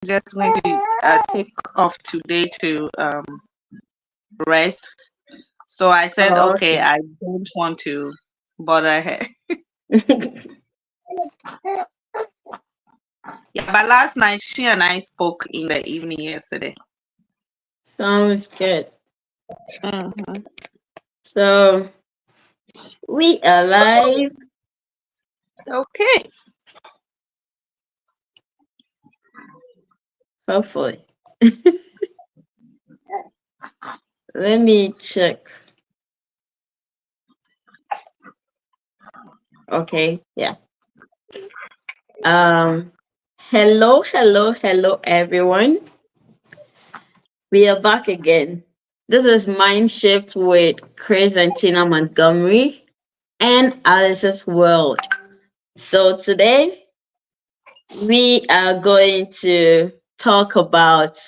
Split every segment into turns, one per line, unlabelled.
just going to take off today to rest. So I said,
Oh,
okay,
okay.
I don't want to bother her. Yeah, but last night she and I spoke in the evening yesterday.
Sounds good.
Hmm.
So we are live.
Okay.
Hopefully. Let me check. Okay, yeah. Um, hello, everyone. We are back again. This is Mindshift with Chris and Tina Montgomery and Alice's World. So today we are going to talk about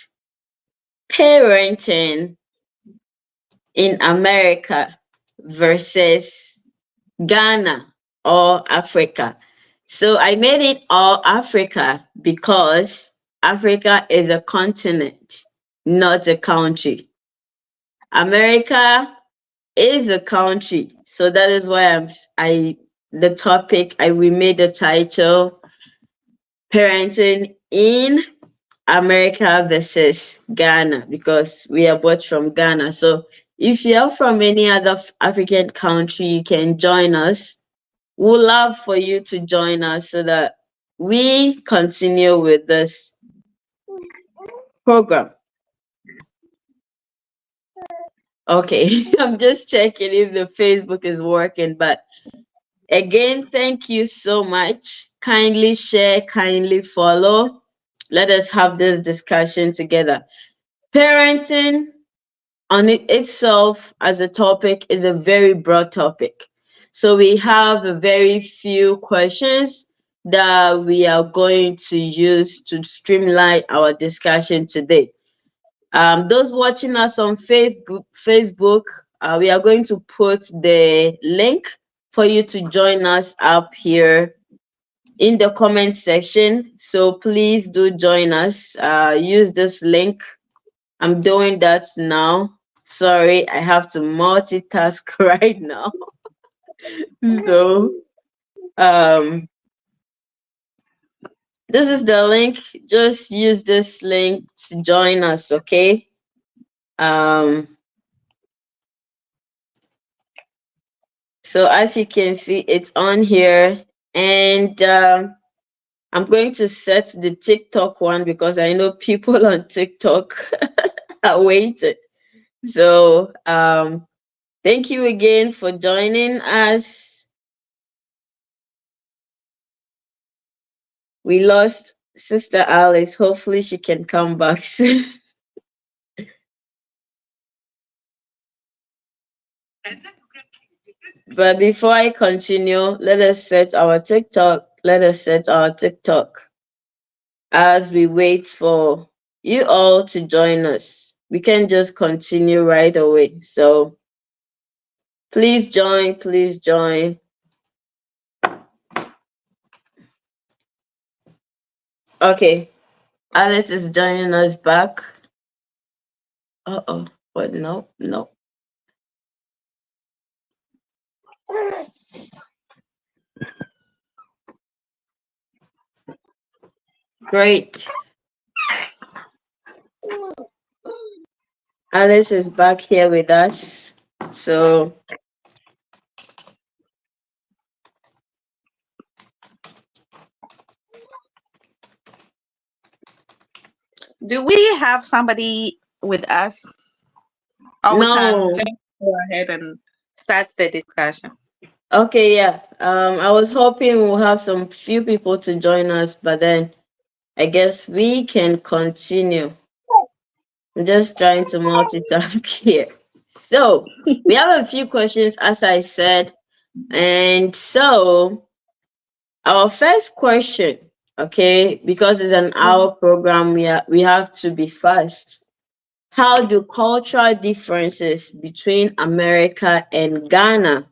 parenting in America versus Ghana or Africa. So I made it all Africa because Africa is a continent, not a country. America is a country. So that is why I the topic I we made the title parenting in America versus Ghana because we are both from Ghana. So if you're from any other African country, you can join us. We'd love for you to join us so that we continue with this program. Okay, I'm just checking if the Facebook is working, but again, thank you so much. Kindly share, kindly follow. Let us have this discussion together. Parenting on it itself as a topic is a very broad topic. So we have a very few questions that we are going to use to streamline our discussion today. Those watching us on Facebook, we are going to put the link for you to join us up here in the comment section. So please do join us. Use this link. I'm doing that now. Sorry, I have to multitask right now. So, um, this is the link. Just use this link to join us, okay? Um, so as you can see, it's on here, and I'm going to set the TikTok one because I know people on TikTok are waiting. So, thank you again for joining us. We lost Sister Alice. Hopefully, she can come back soon. But before I continue, let us set our TikTok. Let us set our TikTok as we wait for you all to join us. We can just continue right away. So please join, please join. Okay, Alice is joining us back. Uh-oh, but no, no. Great. Alice is back here with us. So
Do we have somebody with us, or we can
no.
just go ahead and start the discussion?
Okay, yeah. I was hoping we'll have some few people to join us, but then I guess we can continue. I'm just trying to multitask here. So we have a few questions, as I said, and so our first question, okay, because it's an hour program, we have to be fast. How do cultural differences between America and Ghana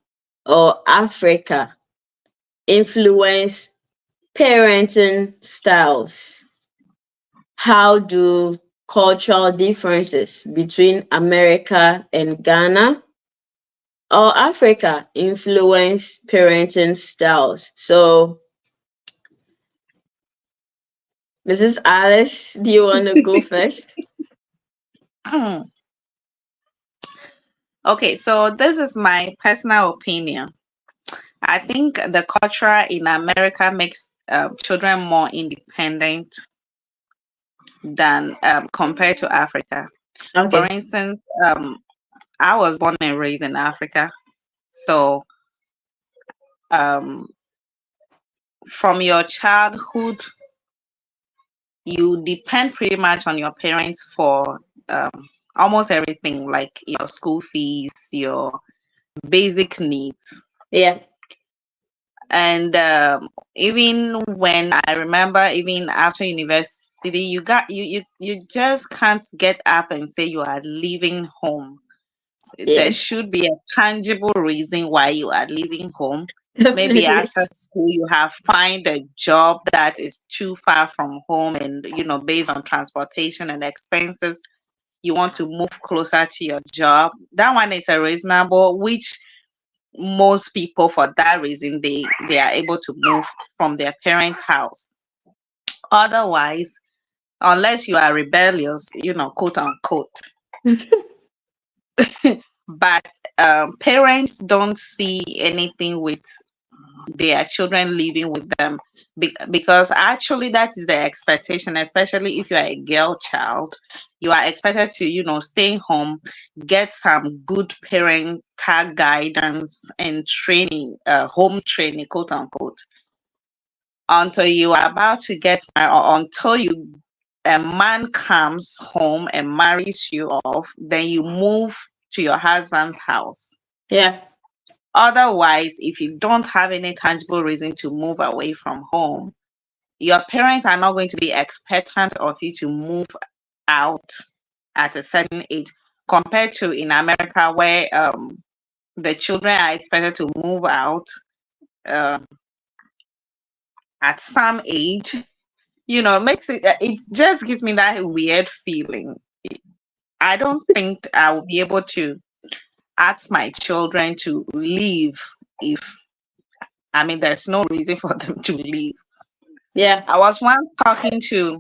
or Africa influence parenting styles? how do cultural differences between America and Ghana or Africa influence parenting styles? So, Mrs. Alice, do you want to go first?
Okay, so this is my personal opinion. I think the culture in America makes children more independent than compared to Africa. For
Okay.
instance, I was born and raised in Africa, so um, from your childhood, you depend pretty much on your parents for almost everything, like your school fees, your basic needs.
Yeah.
And even when I remember, even after university, you just can't get up and say you are leaving home. There
Yeah.
should be a tangible reason why you are leaving home. Maybe
Definitely.
after school you have find a job that is too far from home, and based on transportation and expenses, you want to move closer to your job. That one is a reasonable, which most people, for that reason, they are able to move from their parents' house. Otherwise, unless you are rebellious, quote unquote. But parents don't see anything with their children living with them, because actually that is the expectation, especially if you are a girl child. You are expected to stay home, get some good parental guidance and training, home training, quote unquote, until you are about to get married, or until a man comes home and marries you off, then you move to your husband's house.
Yeah.
Otherwise, if you don't have any tangible reason to move away from home, your parents are not going to be expectant of you to move out at a certain age, compared to in America, where the children are expected to move out um at some age. Makes it just gives me that weird feeling. I don't think I will be able to ask my children to leave if, I mean, there's no reason for them to leave.
Yeah.
I was once talking to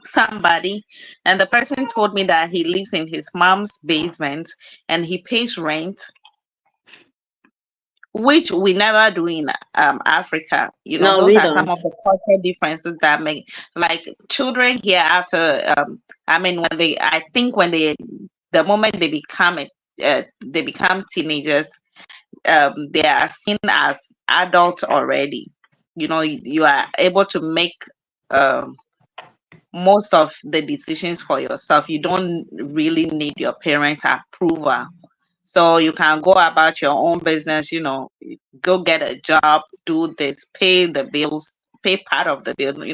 somebody, and the person told me that he lives in his mom's basement and he pays rent, which we never do in Africa.
No,
Those
we
are some
don't.
of the cultural differences that make, like, children here after, I mean, I think when the moment they become teenagers, they are seen as adults already. You are able to make um, most of the decisions for yourself. You don't really need your parents' approval. So you can go about your own business, go get a job, do this, pay the bills, pay part of the bill.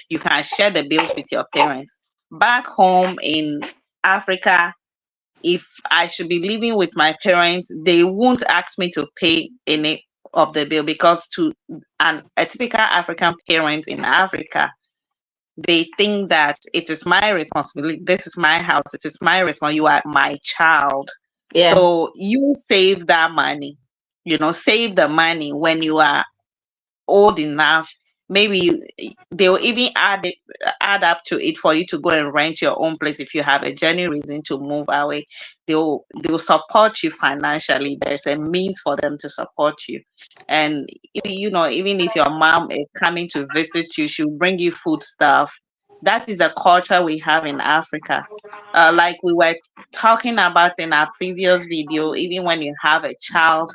You can share the bills with your parents. Back home in Africa, if I should be living with my parents, they won't ask me to pay any of the bill, because to a typical African parent in Africa, they think that it is my responsibility. This is my house. It is my responsibility. You are my child.
Yeah.
So you save that money. Save the money when you are old enough. Maybe they'll even add up to it for you to go and rent your own place if you have a genuine reason to move away. They'll support you financially. There's a means for them to support you. And even if your mom is coming to visit you, she'll bring you food stuff. That is the culture we have in Africa. Like we were talking about in our previous video, even when you have a child,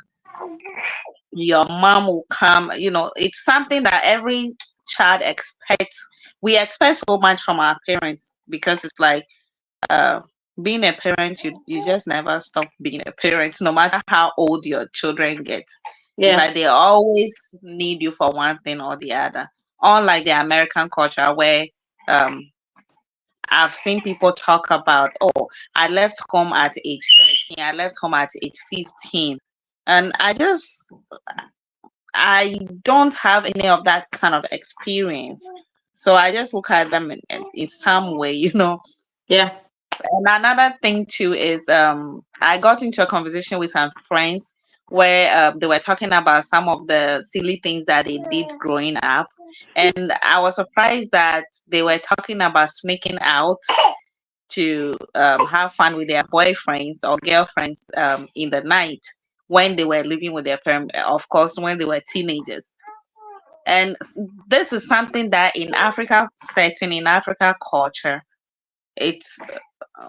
your mom will come. It's something that every child expects. We expect so much from our parents, because it's like, uh being a parent, you just never stop being a parent, no matter how old your children get. It's
Yeah.
like they always need you for one thing or the other, unlike the American culture, where um I've seen people talk about, oh, I left home at age 13, I left home at age 15. And I don't have any of that kind of experience. So I just look at them in some way, you know.
Yeah.
And another thing too is I got into a conversation with some friends where they were talking about some of the silly things that they did growing up. And I was surprised that they were talking about sneaking out to have fun with their boyfriends or girlfriends in the night when they were living with their parents, of course, when they were teenagers. And this is something that in Africa setting, in Africa culture, it's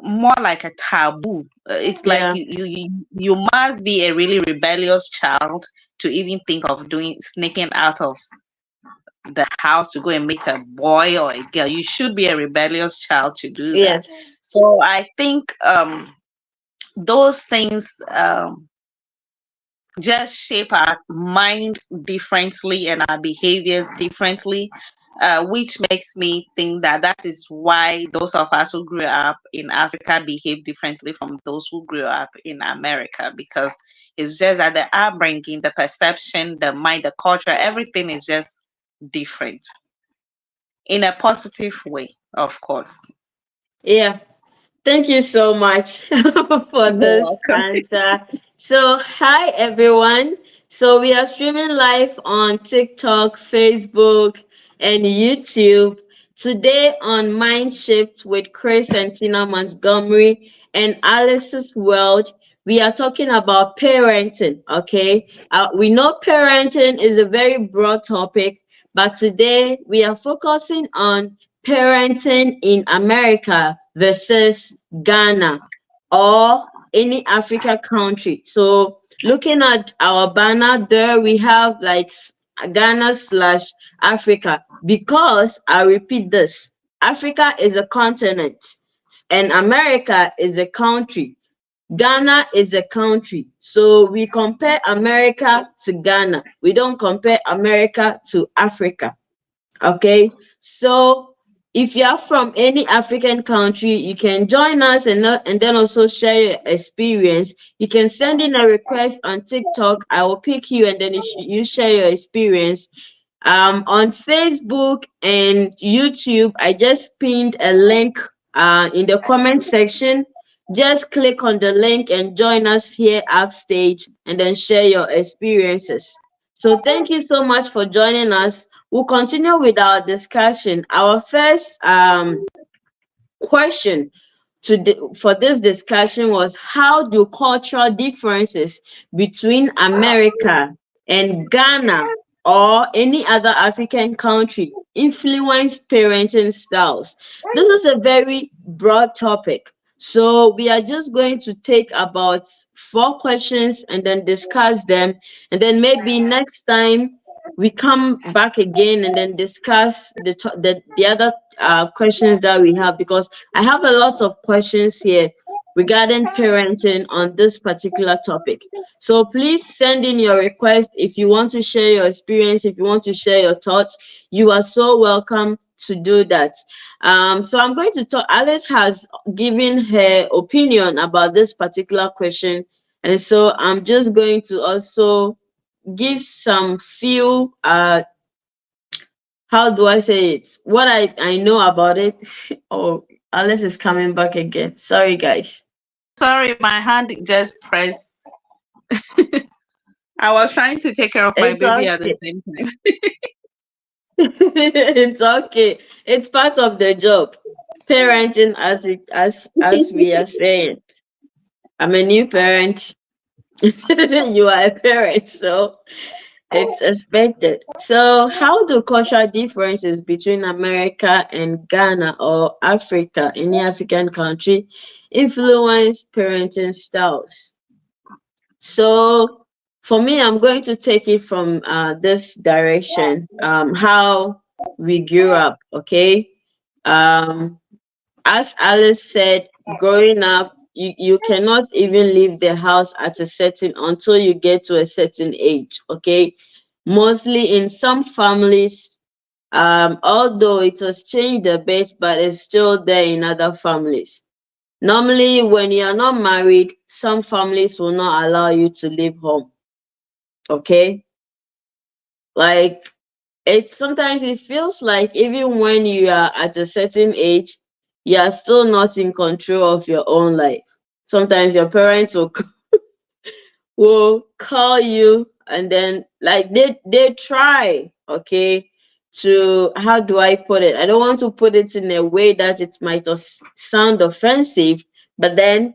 more like a taboo. It's like
Yeah.
you must be a really rebellious child to even think of doing sneaking out of the house to go and meet a boy or a girl. You should be a rebellious child to do that.
Yes.
So I think those things just shape our mind differently and our behaviors differently, which makes me think that that is why those of us who grew up in Africa behave differently from those who grew up in America, because it's just that the upbringing, the perception, the mind, the culture, everything is just different in a positive way, of course.
Yeah. Thank you so much for
You're
this
welcome.
answer. So, hi everyone. So, we are streaming live on TikTok, Facebook, and YouTube. Today on Mindshift with Chris and Tina Montgomery and Alice's World, we are talking about parenting. Okay. We know parenting is a very broad topic, but today we are focusing on parenting in America versus Ghana or any Africa country. So looking at our banner there, we have like Ghana slash Africa, because I repeat this, Africa is a continent and America is a country. Ghana is a country. So we compare America to Ghana. We don't compare America to Africa. Okay, so if you are from any African country, you can join us and then also share your experience. You can send in a request on TikTok. I will pick you and then you share your experience. On Facebook and YouTube, I just pinned a link in the comment section. Just click on the link and join us here upstage and then share your experiences. So thank you so much for joining us. We'll continue with our discussion. Our first question for this discussion was, how do cultural differences between America and Ghana or any other African country influence parenting styles? This is a very broad topic. So we are just going to take about 4 questions and then discuss them. And then maybe next time we come back again and then discuss the other questions that we have, because I have a lot of questions here regarding parenting on this particular topic. So please send in your request if you want to share your experience, if you want to share your thoughts. You are so welcome to do that. So I'm going to talk. Alice has given her opinion about this particular question, and so I'm just going to also give some few how do I say it? What I know about it. Oh, Alice is coming back again. Sorry, guys.
Sorry, my hand just pressed. I was trying to take care of my
It's
baby at the
okay.
same time.
It's okay. It's part of the job. Parenting, as we are saying. I'm a new parent. You are a parent, so it's expected. So, how do cultural differences between America and Ghana or Africa, any African country, influence parenting styles? So, for me, I'm going to take it from this direction. How we grew up. Okay. Um, as Alice said, growing up, you cannot even leave the house at a certain until you get to a certain age. Okay. Mostly in some families, although it has changed a bit, but it's still there in other families. Normally, when you are not married, some families will not allow you to leave home. Okay. Like It sometimes it feels like even when you are at a certain age, you are still not in control of your own life. Sometimes your parents will call you, and then like they try, okay, to, how do I put it? I don't want to put it in a way that it might sound offensive, but then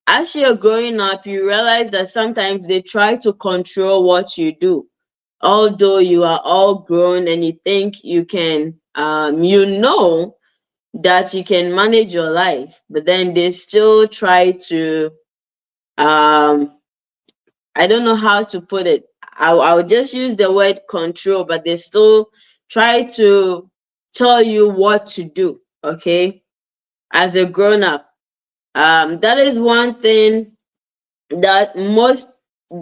as you're growing up, you realize that sometimes they try to control what you do. Although you are all grown and you think you can, you know that you can manage your life, but then they still try to, um, I don't know how to put it. I'll just use the word control, but they still try to tell you what to do, okay, as a grown up. That is one thing that most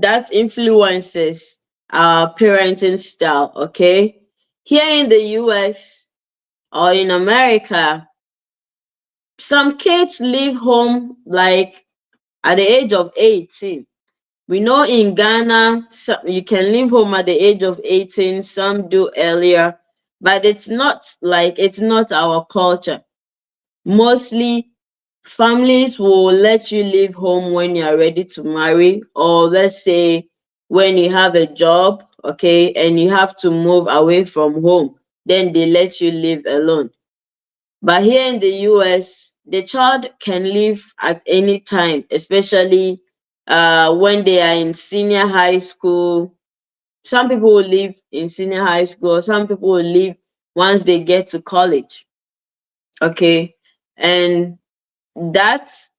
that influences our parenting style, okay? Here in the US or in America, some kids leave home like at the age of 18. We know in Ghana, you can leave home at the age of 18, some do earlier, but it's not our culture. Mostly families will let you leave home when you are ready to marry, or let's say when you have a job, okay, and you have to move away from home, then they let you live alone. But here in the US, the child can leave at any time, especially when they are in senior high school. Some people will leave in senior high school, some people will leave once they get to college. Okay. And that's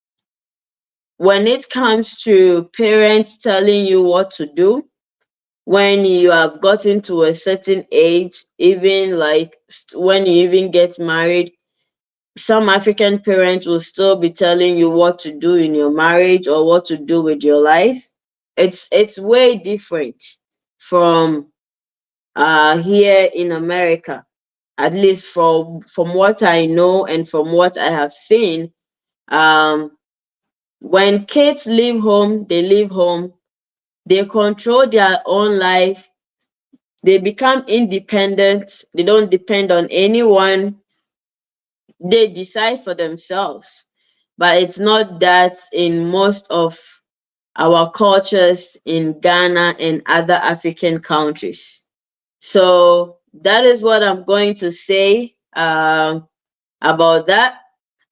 when it comes to parents telling you what to do, when you have gotten to a certain age, even like when you even get married, some African parents will still be telling you what to do in your marriage or what to do with your life. It's way different from here in America. At least from what I know and from what I have seen, um, when kids leave home, they leave home, they control their own life, they become independent, they don't depend on anyone, they decide for themselves. But it's not that in most of our cultures in Ghana and other African countries. So that is what I'm going to say about that.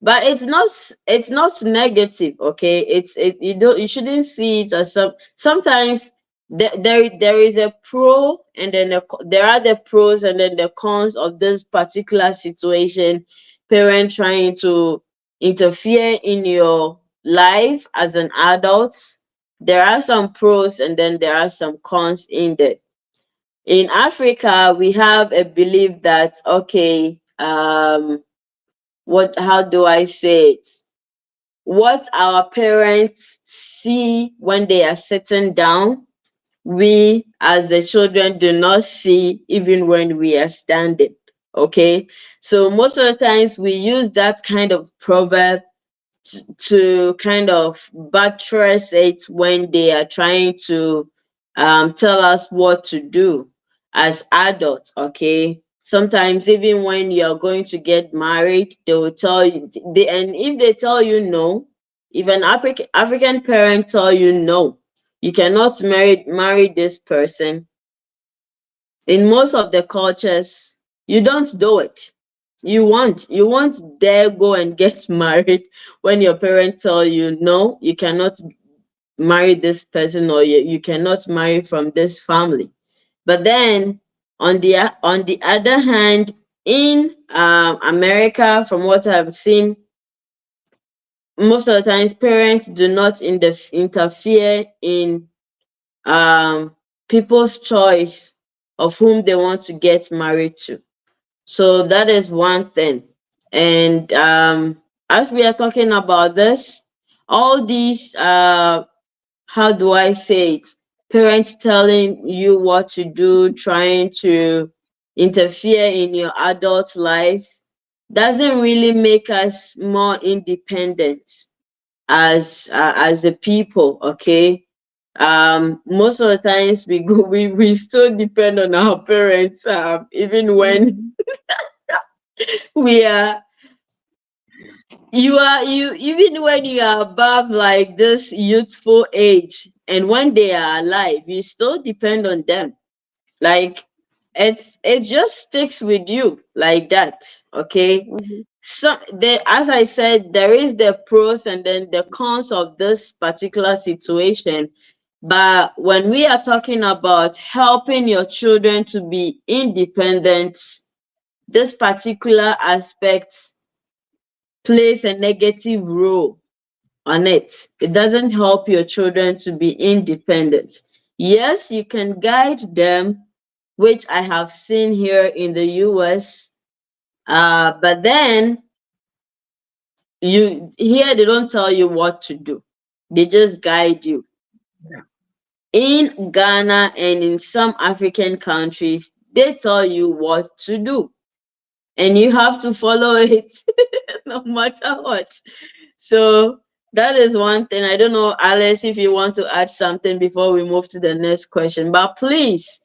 But it's not negative, okay? You shouldn't see it as sometimes there is a pro, and then there are the pros and then the cons of this particular situation. Parent trying to interfere in your life as an adult, there are some pros and then there are some cons in there. In Africa, we have a belief that, okay, what how do I say it? What our parents see when they are sitting down, we as the children do not see even when we are standing. Okay. So most of the times we use that kind of proverb to kind of buttress it when they are trying to tell us what to do as adults. Okay, sometimes even when you're going to get married, they will tell you, and if they tell you no, if an African parent tell you no, you cannot marry this person, in most of the cultures, you don't do it. You won't dare go and get married when your parents tell you no, you cannot marry this person, or you cannot marry from this family. But then on the other hand, in America, from what I've seen, most of the times parents do not interfere in people's choice of whom they want to get married to. So that is one thing. And as we are talking about this, all these, how do I say it? Parents telling you what to do, trying to interfere in your adult life, doesn't really make us more independent as a people, okay? Most of the times we still depend on our parents, even when
Mhm.
we are you even when you are above like this youthful age, and when they are alive, you still depend on them. Like, it just sticks with you like that. Okay.
Mhm.
So there, as I said, there is the pros and then the cons of this particular situation. But when we are talking about helping your children to be independent, this particular aspect plays a negative role on it. It doesn't help your children to be independent. Yes, you can guide them, which I have seen here in the US. But then you here they don't tell you what to do. They just guide you. In Ghana and in some African countries, they tell you what to do, and you have to follow it no matter what. So that is one thing. I don't know, Alice, if you want to add something before we move to the next question. But please,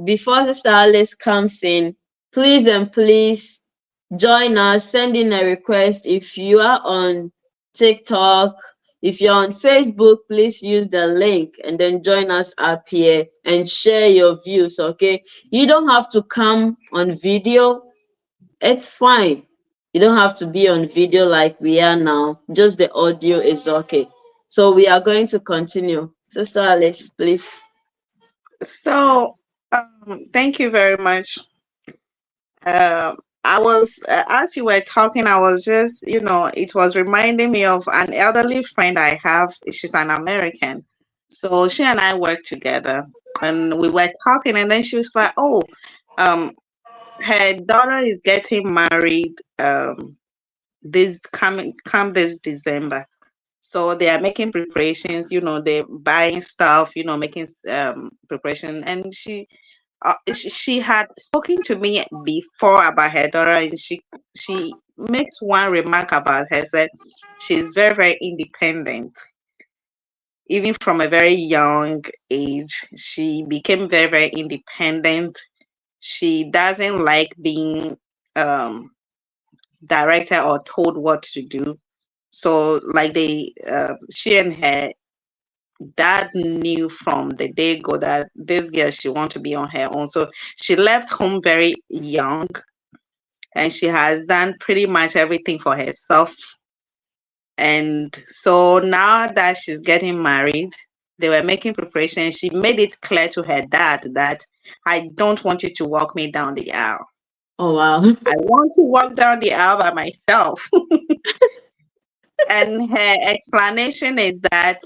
before Sister Alice comes in, please and please join us, send in a request. If you are on TikTok, if you're on Facebook, please use the link and then join us up here and share your views, okay? You don't have to come on video, it's fine. You don't have to be on video like we are now. Just the audio is okay. So we are going to continue. Sister Alice, please.
So, thank you very much. I was, as you were talking, I was just, it was reminding me of an elderly friend I have. She's an American. So she and I worked together, and we were talking, and then she was like, "Oh, um, her daughter is getting married this come this December. So they are making preparations, they're buying stuff, making preparation." And she had spoken to me before about her daughter, and she makes one remark about her, said she's very, very independent. Even from a very young age, she became very, very independent. She doesn't like being um directed or told what to do. So like she and her dad knew from the day go that this girl, she want to be on her own. So she left home very young, and she has done pretty much everything for herself. And so now that she's getting married, they were making preparations. She made it clear to her dad that I don't want you to walk me down the aisle.
Oh wow.
I want to walk down the aisle by myself. And her explanation is that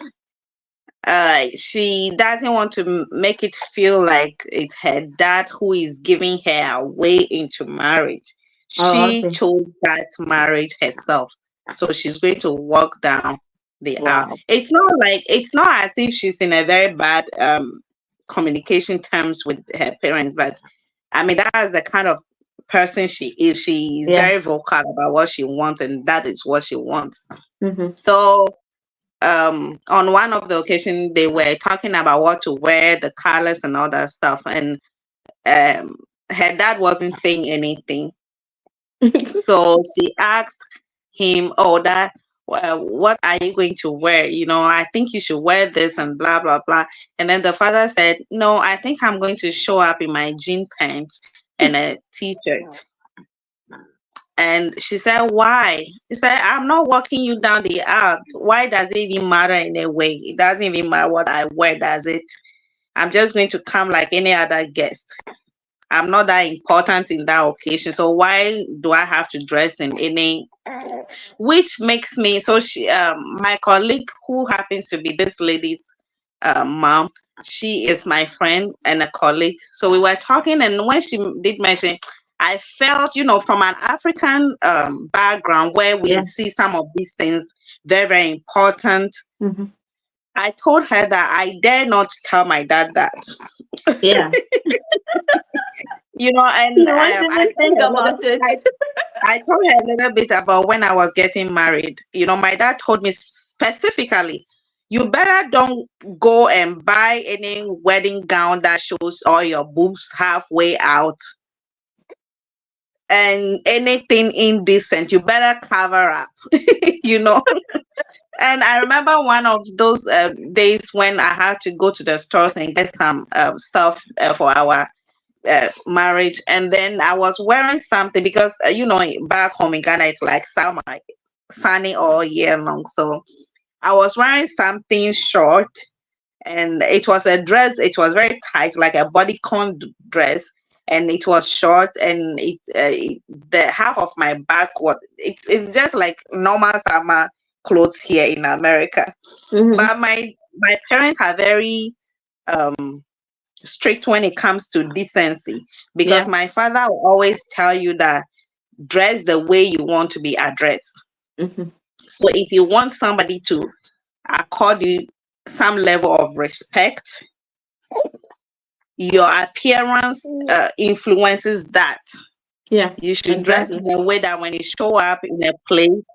she doesn't want to make it feel like it's her dad who is giving her away into marriage.
Oh,
She
okay.
chose that marriage herself. So she's going to walk down the aisle.
Wow.
It's not as if she's in a very bad communication terms with her parents, but I mean, that's the kind of person she is. She is
Yeah.
very vocal about what she wants, and that is what she wants.
Mm-hmm.
So on one of the occasions they were talking about what to wear, the colors and all that stuff, and um her dad wasn't saying anything. So she asked him, "Oh, dad, what are you going to wear? I think you should wear this and blah blah blah." And then the father said, "No, I think I'm going to show up in my jean pants and a t-shirt." And she said, "Why?" He said, "I'm not walking you down the aisle. Why does it even matter in a way? It doesn't even matter what I wear, does it? I'm just going to come like any other guest. I'm not that important in that occasion. So why do I have to dress in any?" Which makes me so my colleague, who happens to be this lady's mom, she is my friend and a colleague. So we were talking, and when she did mention, I felt, from an African background where we
Yeah.
see some of these things very, very important.
Mm-hmm.
I told her that I dare not tell my dad that.
Yeah.
And
You won't even think about it.
I told her a little bit about when I was getting married. My dad told me specifically, you better don't go and buy any wedding gown that shows all your boobs halfway out and anything indecent. You better cover up, you know. And I remember one of those days when I had to go to the stores and get some stuff for our marriage, and then I was wearing something because back home in Ghana it's like summer, sunny all year long. So I was wearing something short, and it was a dress. It was very tight, like a bodycon dress, and it was short, and the half of my back was it's just like normal summer clothes here in America.
Mm-hmm.
But my parents are very um strict when it comes to decency, because
Yeah.
my father will always tell you that dress the way you want to be addressed.
Mm-hmm.
So if you want somebody to accord you some level of respect, your appearance influences that.
Yeah.
You should dress
Exactly.
in a way that when you show up in a place,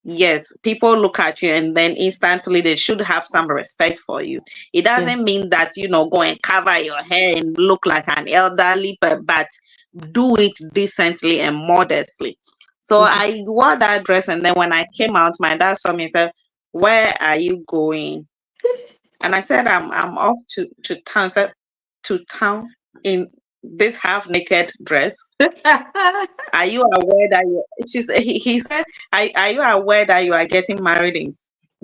yes, people look at you and then instantly they should have some respect for you. It
Yeah.
doesn't mean that, go and cover your hair and look like an elderly, but do it decently and modestly. So
Mm-hmm.
I wore that dress, and then when I came out, my dad saw me and said, "Where are you going?" And I said, I'm off to town. Said, to town in this half naked dress. Are you aware that he said, are you aware that you are getting married in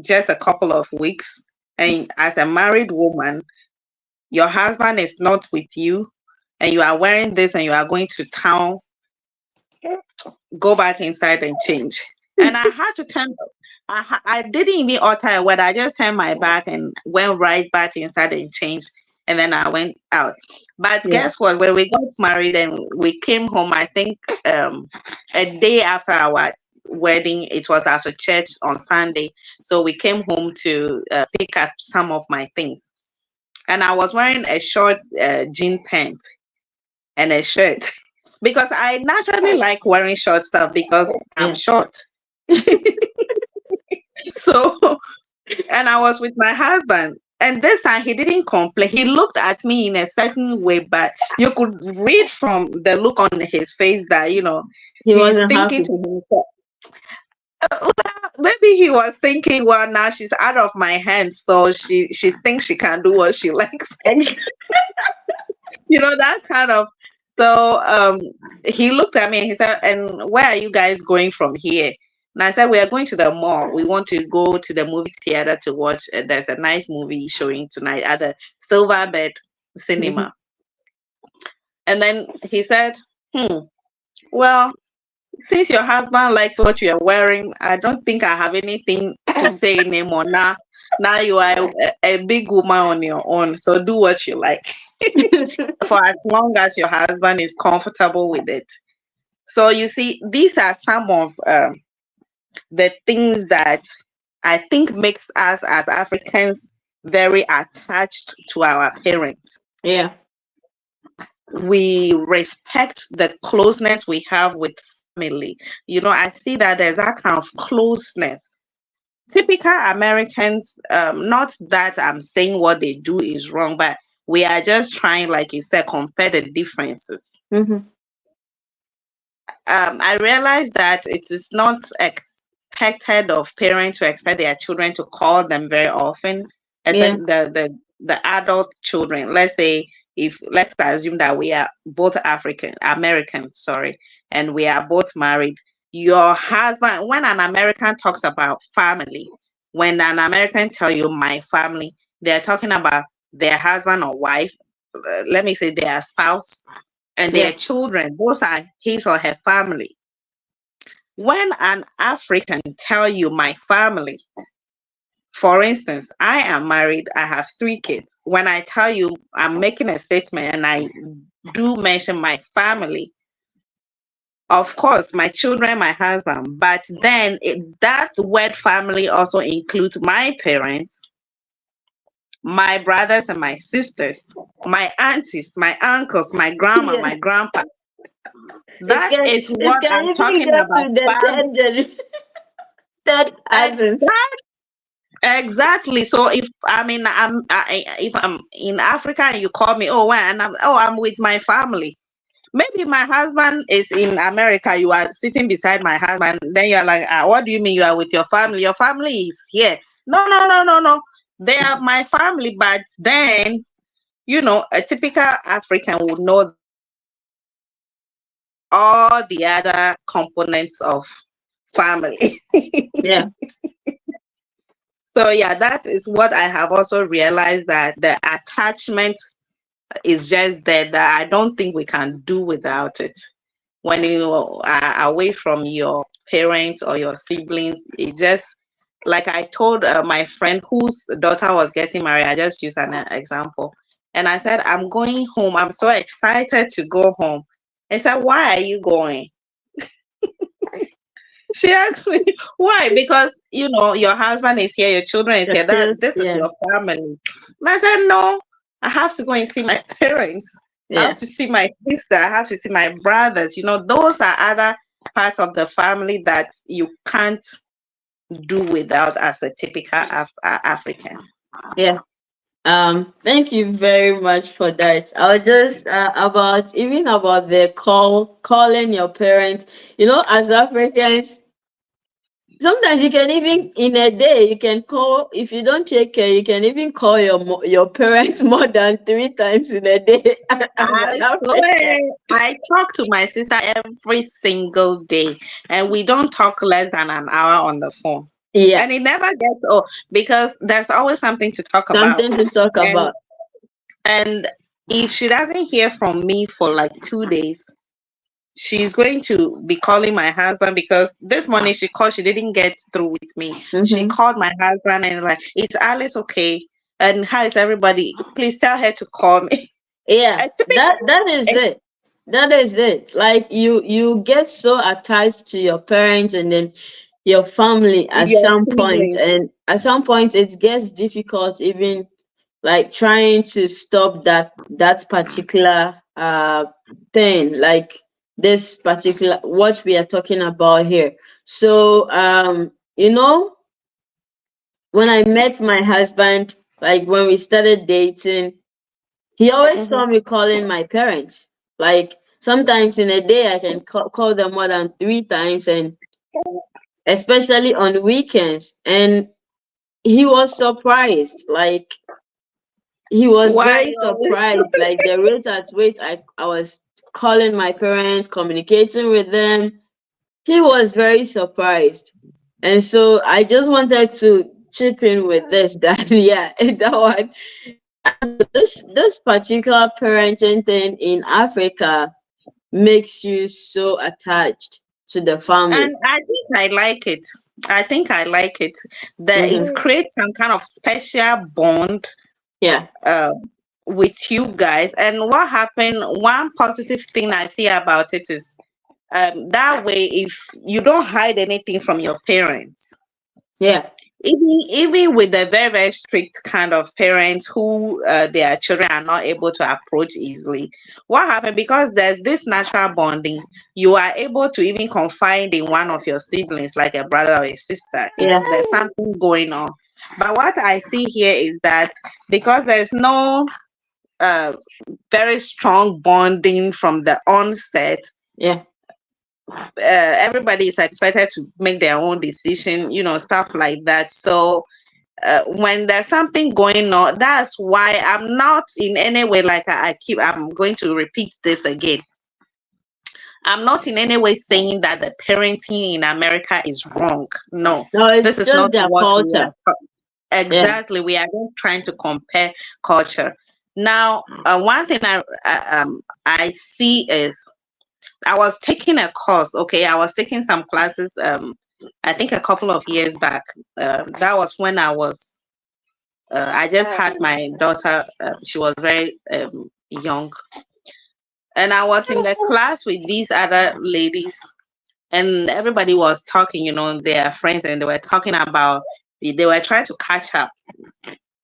just a couple of weeks? And as a married woman, your husband is not with you, and you are wearing this and you are going to town, go back inside and change. And I had to turn, I didn't even utter a word. I just turned my back and went right back inside and changed. And then I went out. But
Yeah.
guess what? When we got married and we came home, I think a day after our wedding, it was after church on Sunday. So we came home to pick up some of my things. And I was wearing a short jean pant and a shirt because I naturally like wearing short stuff because I'm
Yeah.
short. So, and I was with my husband. And this time he didn't complain. He looked at me in a certain way, but you could read from the look on his face that,
He
he's
wasn't
thinking
happy.
to himself. Well, maybe he was thinking, well, now she's out of my hands, so she thinks she can do what she likes. That kind of. So he looked at me and he said, "And where are you guys going from here?" And I said, "We are going to the mall. We want to go to the movie theater to watch. There's a nice movie showing tonight at the Silverbed
Mm-hmm.
Cinema." And then he said, well, since your husband likes what you are wearing, I don't think I have anything to say anymore. Now you are a big woman on your own, so do what you like for as long as your husband is comfortable with it." So you see, these are some of the things that I think makes us as Africans very attached to our parents.
Yeah.
We respect the closeness we have with family. I see that there's that kind of closeness. Typical Americans, not that I'm saying what they do is wrong, but we are just trying, like you said, compare the differences.
Mm-hmm.
I realized that it is not expected of parents to expect their children to call them very often,
Yeah.
especially the adult children. Let's say, if let's assume that we are both Americans, sorry, and we are both married. Your husband, when an American talks about family, when an American tell you my family, they're talking about their husband or wife, let me say their spouse, and their
Yeah.
children. Those are his or her family. When an African tell you my family, for instance, I am married, I have 3 kids. When I tell you I'm making a statement and I do mention my family, of course, my children, my husband, but then that word family also includes my parents, my brothers and my sisters, my aunties, my uncles, my grandma,
Yeah.
my grandpa.
It
That
can
is
it
what
can
I'm
even
talking
get
about.
to the third cousins.
Exactly. Exactly. So if if I'm in Africa and you call me, oh, when, and I'm with my family. Maybe my husband is in America. You are sitting beside my husband. Then you're like, what do you mean you are with your family? Your family is here. No, no, no, no, no. They are my family. But then, a typical African would know all the other components of family.
Yeah.
So yeah, that is what I have also realized, that the attachment is just there, that I don't think we can do without it. When you are away from your parents or your siblings, it just, like I told my friend whose daughter was getting married, I just used an example. And I said, I'm going home. I'm so excited to go home. I said, why are you going? She asked me, why? Because, your husband is here, your children is here. This is
Yeah.
your family. And I said, no, I have to go and see my parents. I
Yeah.
have to see my sister. I have to see my brothers. Those are other parts of the family that you can't do without as a typical African.
Yeah. Thank you very much for that. I was just about the calling your parents. As Africans, sometimes you can even in a day you can call, if you don't take care, you can even call your parents more than 3 times in a day as
I
an
swear,
African.
I talk to my sister every single day, and we don't talk less than an hour on the phone.
Yeah,
And it never gets old because there's always something to talk about.
something to talk
And
about.
and if she doesn't hear from me for like 2 days, she's going to be calling my husband, because this morning she called, she didn't get through with me. She
Mm-hmm.
called my husband and like, it's Alice, okay? And how is everybody? Please tell her to call me.
Yeah,
I think
that is
it's
it. That is it. Like you get so attached to your parents and then your family at
your
some point,
siblings.
and at some point it gets difficult, even like trying to stop that particular thing, like this particular what we are talking about here. So when I met my husband, like when we started dating, he always
Mhm.
saw me calling my parents. Like sometimes in a day I can call them more than 3 times, and especially on weekends. And he was surprised. Like he was
Why
very
you always?
surprised, like the rate at which I was calling my parents, communicating with them. He was very surprised. And so I just wanted to chip in with this that yeah, that one. This particular parenting thing in Africa makes you so attached to the
And
family.
I think I like it. I think I like it. That it
Mm-hmm.
creates some kind of special bond
Yeah,
uh, with you guys. And what happened? One positive thing I see about it is, that way, if you don't hide anything from your parents,
yeah,
even with the very very strict kind of parents who their children are not able to approach easily, what happened, because there's this natural bonding, you are able to even confide in one of your siblings, like a brother or a sister, if
yeah,
there's something going on. But what I see here is that, because there's no uh, very strong bonding from the onset,
yeah,
everybody is expected to make their own decision, stuff like that. So when there's something going on, that's why I'm not in any way, like I'm going to repeat this again. I'm not in any way saying that the parenting in America is wrong. No,
no, it's
this is
just
not
their
what we
culture.
are.
Yeah,
Exactly, we are just trying to compare culture. Now, one thing I see is, I was taking a course. Okay, I was taking some classes. I think a couple of years back. That was when I just had my daughter. She was very young, and I was in the class with these other ladies, and everybody was talking. They are friends, and they were talking about. They were trying to catch up,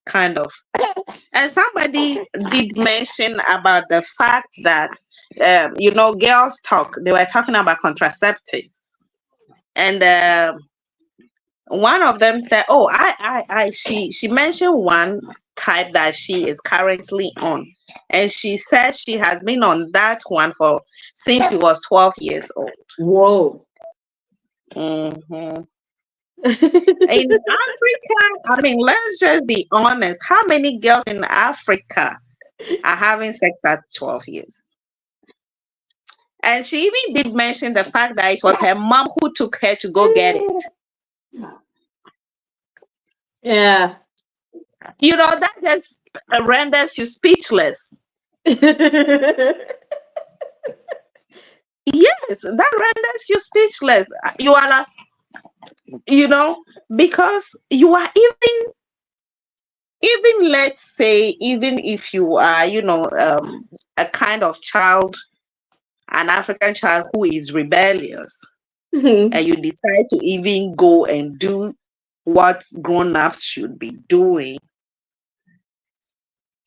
kind of. And somebody did mention about the fact that, girls talk. They were talking about contraceptives, and one of them said, "Oh, she mentioned one type that she is currently on, and she said she has been on that one for since she was 12 years old."
Whoa.
Hmm. In Africa, I mean, let's just be honest. How many girls in Africa are having sex at 12 years? And she even did mention the fact that it was her mom who took her to go get it.
Yeah.
That just renders you speechless. Yes, that renders you speechless. You are, because you are even let's say, even if you are, a kind of child, an African child who is rebellious, and you decide to even go and do what grown-ups should be doing,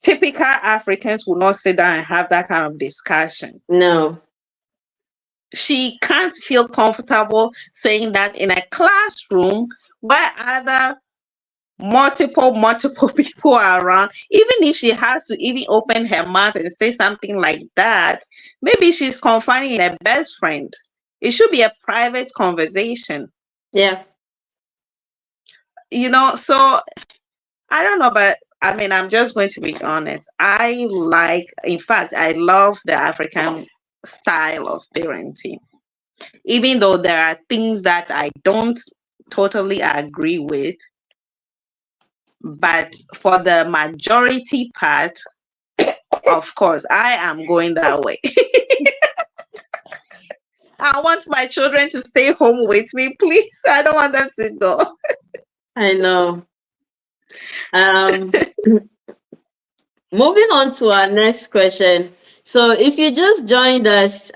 typical Africans will not sit down and have that kind of discussion.
No.
She can't feel comfortable saying that in a classroom where other multiple people are around. Even if she has to even open her mouth and say something like that, maybe she's confiding in her best friend. It should be a private conversation.
Yeah.
So I don't know, but I mean, I'm just going to be honest. In fact, I love the African style of parenting, even though there are things that I don't totally agree with. But for the majority part, of course, I am going that way. I want my children to stay home with me, please. I don't want them to go.
I know. Moving on to our next question. So, if you just joined us,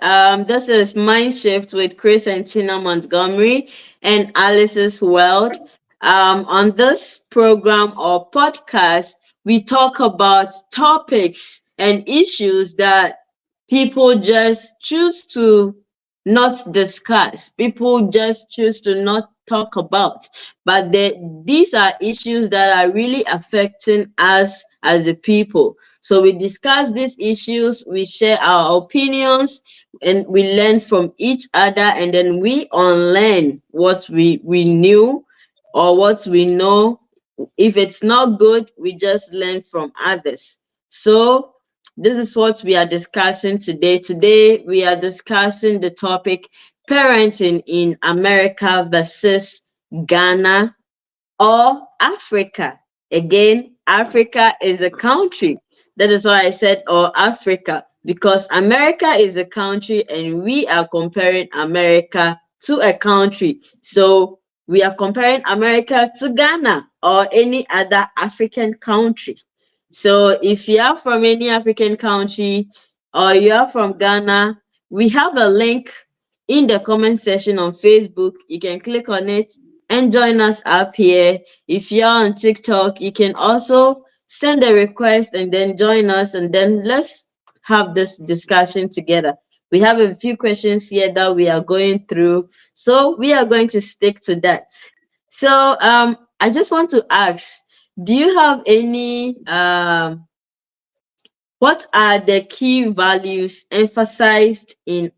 this is Mindshift with Chris and Tina Montgomery and Alice's World. On this program or podcast, we talk about topics and issues that people just choose to not discuss. People just choose to not talk about. But these are issues that are really affecting us as a people. So we discuss these issues, we share our opinions, and we learn from each other, and then we unlearn what we knew or what we know. If it's not good, we just learn from others. So this is what we are discussing today. Today, we are discussing the topic parenting in America versus Ghana or Africa. Again, Africa is a country. That is why I said or Africa, because America is a country and we are comparing America to a country. So we are comparing America to Ghana or any other African country. So if you are from any African country or you are from Ghana, we have a link in the comment section on Facebook. You can click on it and join us up here. If you're on TikTok, you can also send a request and then join us, and then let's have this discussion together. We have a few questions here that we are going through, so we are going to stick to that. So I just want to ask, do you have any what are the key values emphasized in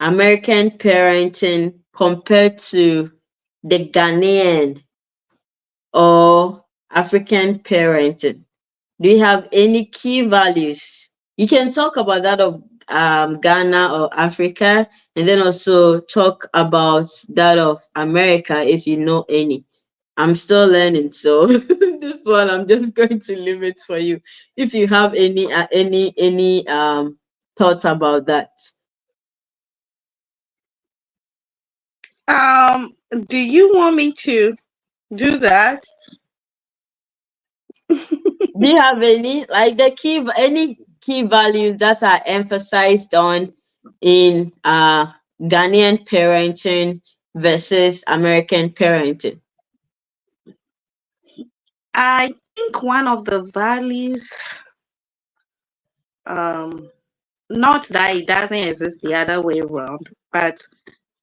American parenting compared to the Ghanaian or African parenting? Do you have any key values? You can talk about that of Ghana or Africa, and then also talk about that of America if you know any. I'm still learning, so this one I'm just going to leave it for you. If you have any thoughts about that.
Do you want me to do that?
Do you have any like any key values that are emphasized on in Ghanaian parenting versus American parenting?
I think one of the values, not that it doesn't exist the other way around, but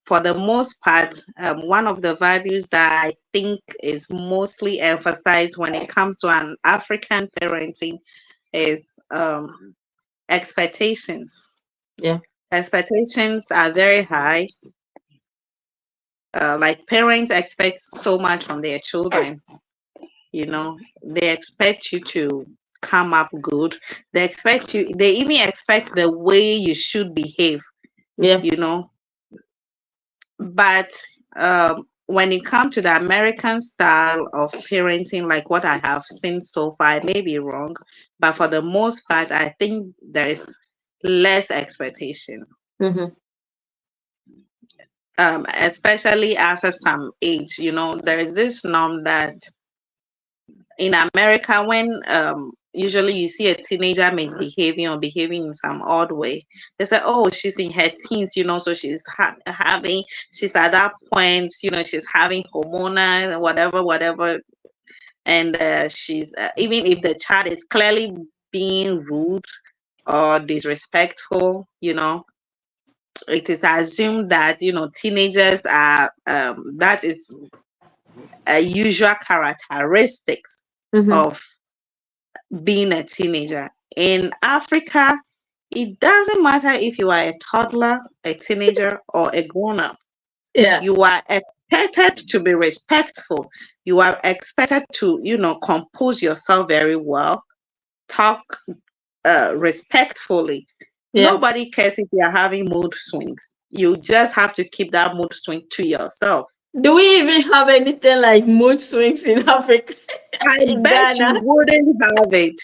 for the most part, one of the values that I think is mostly emphasized when it comes to an African parenting is expectations.
Yeah.
Expectations are very high. Like parents expect so much from their children. You know, they expect you to come up good. They expect you. They even expect the way you should behave.
Yeah.
You know, but when it comes to the American style of parenting, like what I have seen so far, I may be wrong, but for the most part, I think there is less expectation.
Mm-hmm.
Especially after some age, there is this norm that in America, when usually you see a teenager misbehaving or behaving in some odd way, they say, "Oh, she's in her teens, so she's she's at that point, she's having hormonal, whatever, whatever." And she's even if the child is clearly being rude or disrespectful, it is assumed that teenagers are that is a usual characteristics
Mm-hmm.
of being a teenager. In Africa, it doesn't matter if you are a toddler, a teenager, or a grown up.
Yeah.
You are expected to be respectful. You are expected to, compose yourself very well, talk respectfully.
Yeah.
Nobody cares if you are having mood swings. You just have to keep that mood swing to yourself.
Do we even have anything like mood swings in Africa?
I
In
bet you
Ghana?
wouldn't have it.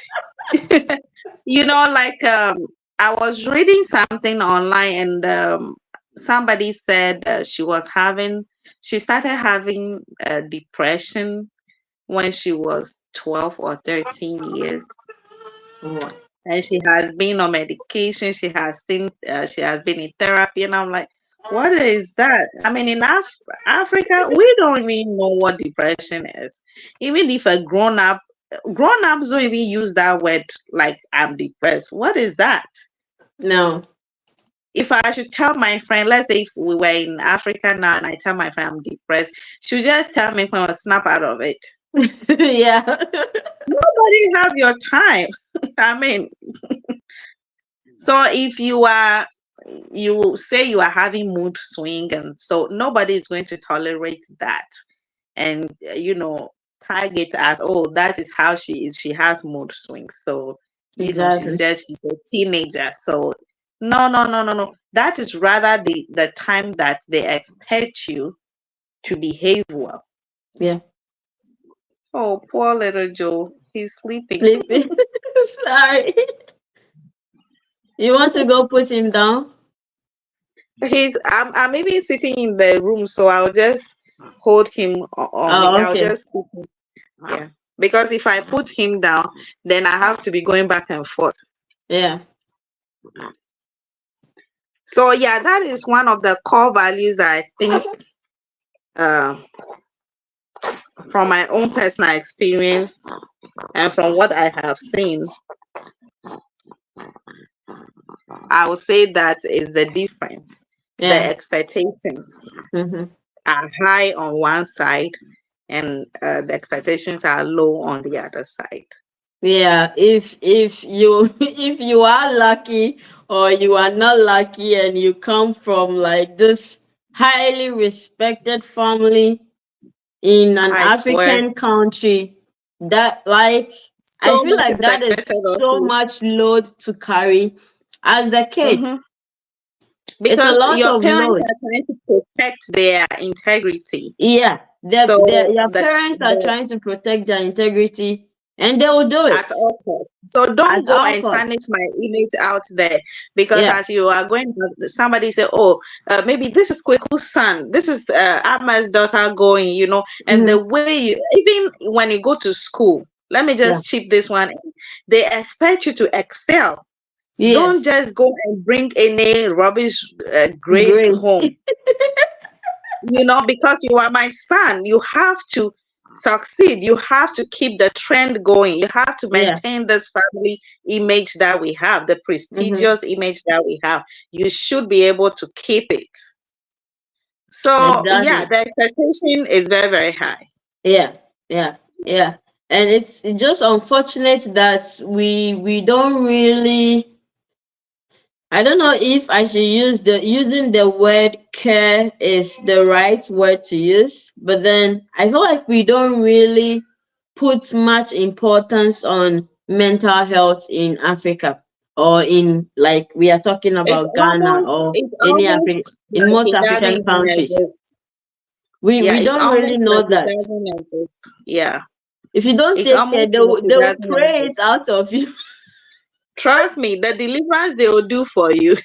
Like I was reading something online and somebody said she started having depression when she was 12 or 13 years.
Oh.
And she has been on medication. She has been in therapy. And I'm like, what is that? I mean, in Africa, we don't even know what depression is. Even if grown ups don't even use that word like I'm depressed. What is that?
No.
If I should tell my friend, let's say if we were in Africa now and I tell my friend I'm depressed, she'll just tell me when I snap out of it.
Yeah.
Nobody have your time. I mean, so if you say you are having mood swing, and so nobody is going to tolerate that, and tag it as, oh, that is how she is. She has mood swings. So
Exactly.
she's a teenager. So no, no, no, no, no. That is rather the time that they expect you to behave well.
Yeah.
Oh, poor little Joe. He's sleeping.
Sleeping. Sorry. You want to go put him down?
I'm even sitting in the room, so I'll just hold him on me.
Oh,
I'll
okay.
just put him, yeah. Because if I put him down, then I have to be going back and forth.
Yeah.
So yeah, that is one of the core values that I think, uh, from my own personal experience and from what I have seen, I would say that is the difference. The
Yeah.
expectations
Mm-hmm.
are high on one side, and the expectations are low on the other side.
Yeah. If you if you are lucky or you are not lucky and you come from like this highly respected family in an
I swear,
African country, that like I
so
feel
much
like
is
that is
expected of
so
you.
much load to carry as a kid.
Hmm.
It's a
Because
lot
your
of
parents
load.
are trying to protect their integrity.
Yeah,
So
your
the,
parents are
the
trying to protect their integrity and they will do
at
it
all costs. So
at
don't go
all
and tarnish
costs.
my image out there, because
Yeah.
as you are going, somebody say, "Oh, maybe this is Kweku's son. This is Ama's daughter going." And
Hmm.
the way even when you go to school, let me
Yeah.
just chip this one in. They expect you to excel. Don't
Yes.
just go and bring any rubbish grade
Great.
home. Because you are my son, you have to succeed. You have to keep the trend going. You have to
Yeah.
maintain this family image that we have, the
Hmm.
prestigious image that we have. You should be able to keep it. So yeah,
Exactly.
the expectation is very, very high.
Yeah, yeah, yeah. And it's just unfortunate that we don't really, I don't know if I should use the using the word care is the right word to use, but then I feel like we don't really put much importance on mental health in Africa, or in, like, we are talking about Ghana or
It's
any African,
almost
in
like
most
it doesn't
African
even
countries.
exist. Yeah,
We
it's
don't really
almost like
know
it
that.
doesn't exist. Yeah,
If you don't
it's
take care,
almost like it
they will
doesn't
pray
exist.
it out of you.
Trust me, the deliverance they will do for you,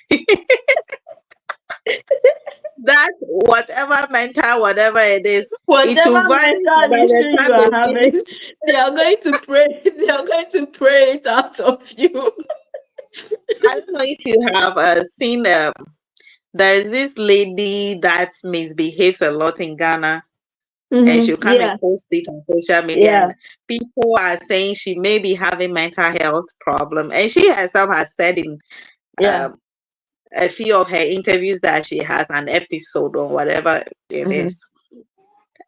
that whatever mental, whatever it is, it
Whatever
will vanish
mental
by the
issue you
time
are
they
having,
finish.
they are going to pray. They are going to pray it out of you.
I don't know if you have seen, there is this lady that misbehaves a lot in Ghana, and she'll come and
Yeah,
post it on social media,
yeah,
and people are saying she may be having mental health problem, and she herself has said in
yeah.
um, a few of her interviews that she has an episode or whatever it
hmm
is.